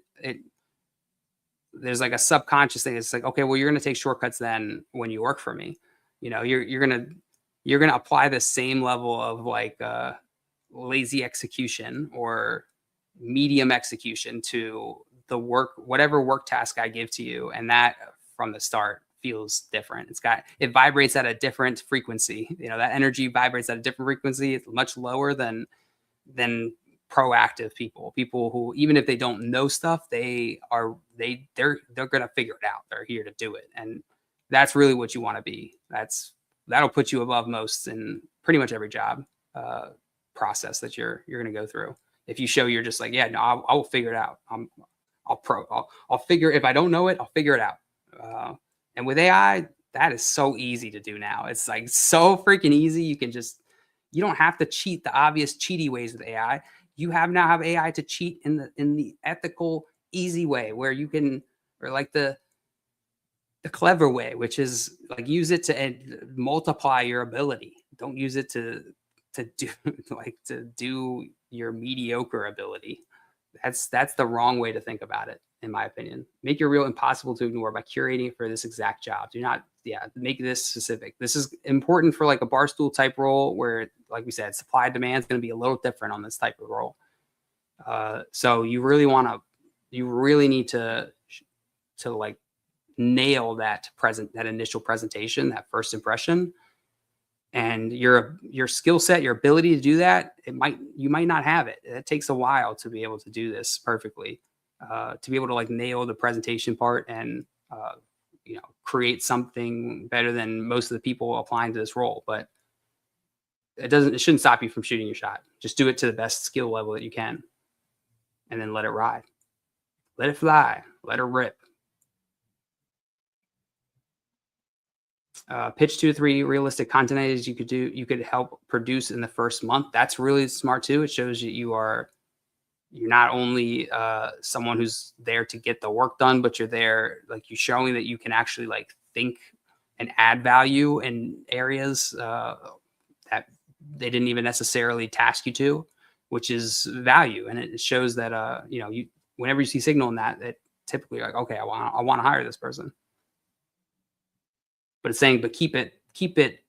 there's like a subconscious thing. It's like, okay, well, you're gonna take shortcuts then when you work for me. You know, you're gonna apply the same level of like lazy execution or medium execution to the work, whatever work task I give to you. And that from the start feels different. It vibrates at a different frequency. You know, that energy vibrates at a different frequency. It's much lower than proactive people who, even if they don't know stuff, they're gonna figure it out. They're here to do it. And that's really what you want to be. That'll put you above most in pretty much every job process that you're gonna go through. If you show you're just like, yeah, no, I'll figure it out. I'll figure, if I don't know it, I'll figure it out. And with AI, that is so easy to do now. It's like so freaking easy. You don't have to cheat the obvious cheaty ways with AI. You now have AI to cheat in the ethical, easy way where you can, or like the clever way, which is like use it to multiply your ability. Don't use it to do to do your mediocre ability. That's the wrong way to think about it, in my opinion. Make your reel impossible to ignore by curating it for this exact job. Do not, make this specific. This is important for like a barstool type role where, like we said, supply demand is going to be a little different on this type of role. So you really need to like nail that initial presentation, that first impression. And your skill set, your ability to do that, you might not have it. It takes a while to be able to do this perfectly, to be able to like nail the presentation part and create something better than most of the people applying to this role. But it shouldn't stop you from shooting your shot. Just do it to the best skill level that you can, and then let it ride, let it fly, let it rip. Pitch 2 to 3 realistic content ideas you could help produce in the first month. That's really smart too. It shows you're not only someone who's there to get the work done, but you're showing that you can actually like think and add value in areas that they didn't even necessarily task you to, which is value. And it shows that whenever you see signal in that, it typically like, okay, I want to hire this person. But it's saying, but keep it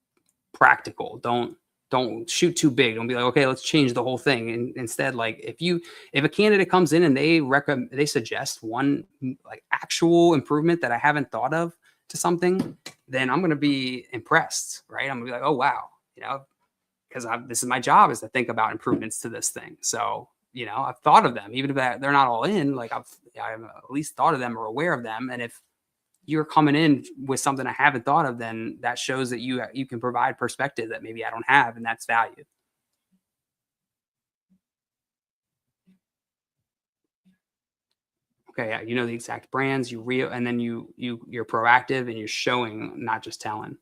practical. Don't shoot too big. Don't be like, okay, let's change the whole thing. And instead, like if a candidate comes in and they suggest one like actual improvement that I haven't thought of to something, then I'm gonna be impressed, right? I'm gonna be like, oh wow, because this is my job, is to think about improvements to this thing. So I've thought of them, even if they're not all in. Like I've at least thought of them or aware of them. And if you're coming in with something I haven't thought of, then that shows that you can provide perspective that maybe I don't have, and that's value. Okay, yeah, you know the exact brands, and then you're proactive and you're showing, not just telling.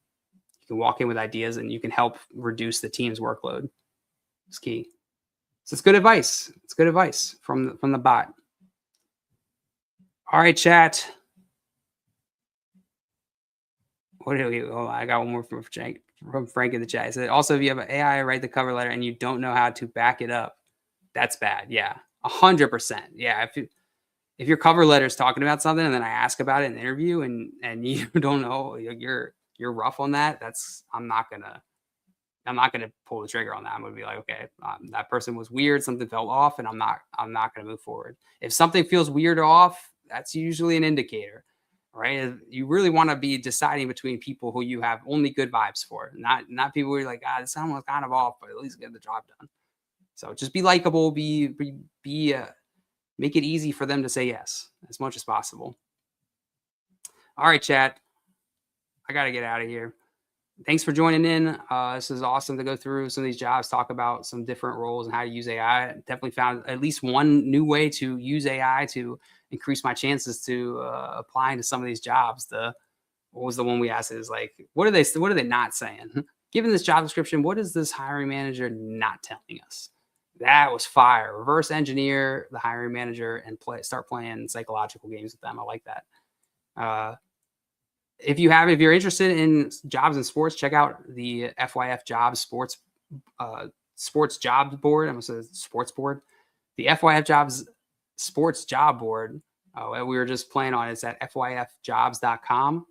can walk in with ideas and you can help reduce the team's workload. It's key. So it's good advice. It's good advice from the bot. All right, chat. What do we? Oh, I got one more from Frank in the chat. It said, also, if you have an AI write the cover letter and you don't know how to back it up, that's bad. Yeah, 100%. Yeah, if your cover letter is talking about something and then I ask about it in the interview and you don't know, you're rough on that. I'm not gonna pull the trigger on that. I'm gonna be like, okay, that person was weird. Something felt off, and I'm not gonna move forward. If something feels weird or off, that's usually an indicator, right? You really want to be deciding between people who you have only good vibes for, not people who are like, this someone's kind of off, but at least get the job done. So just be likable, make it easy for them to say yes as much as possible. All right, chat. I got to get out of here. Thanks for joining in. This is awesome to go through some of these jobs, talk about some different roles and how to use AI. I definitely found at least one new way to use AI to increase my chances to applying to some of these jobs. What was the one we asked? Is like, what are they not saying? Given this job description, what is this hiring manager not telling us? That was fire. Reverse engineer the hiring manager and start playing psychological games with them. I like that. If you're interested in jobs in sports, check out the FYF Jobs sports job board. I'm going to say sports board. The FYF Jobs sports job board we were just playing on is at fyfjobs.com.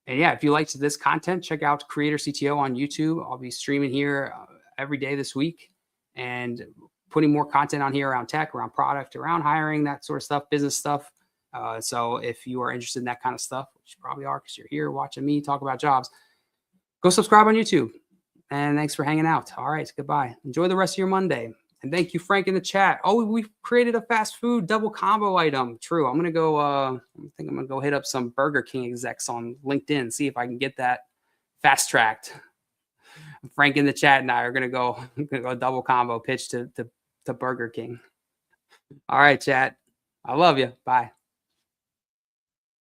And yeah, if you liked this content, check out Creator CTO on YouTube. I'll be streaming here every day this week and putting more content on here around tech, around product, around hiring, that sort of stuff, business stuff. So if you are interested in that kind of stuff, which you probably are because you're here watching me talk about jobs, go subscribe on YouTube. And thanks for hanging out. All right, goodbye. Enjoy the rest of your Monday. And thank you, Frank, in the chat. Oh, we've created a fast food double combo item. True. I'm gonna go. I think I'm gonna go hit up some Burger King execs on LinkedIn, see if I can get that fast tracked. Frank in the chat and I are gonna go double combo pitch to Burger King. All right, chat. I love you. Bye.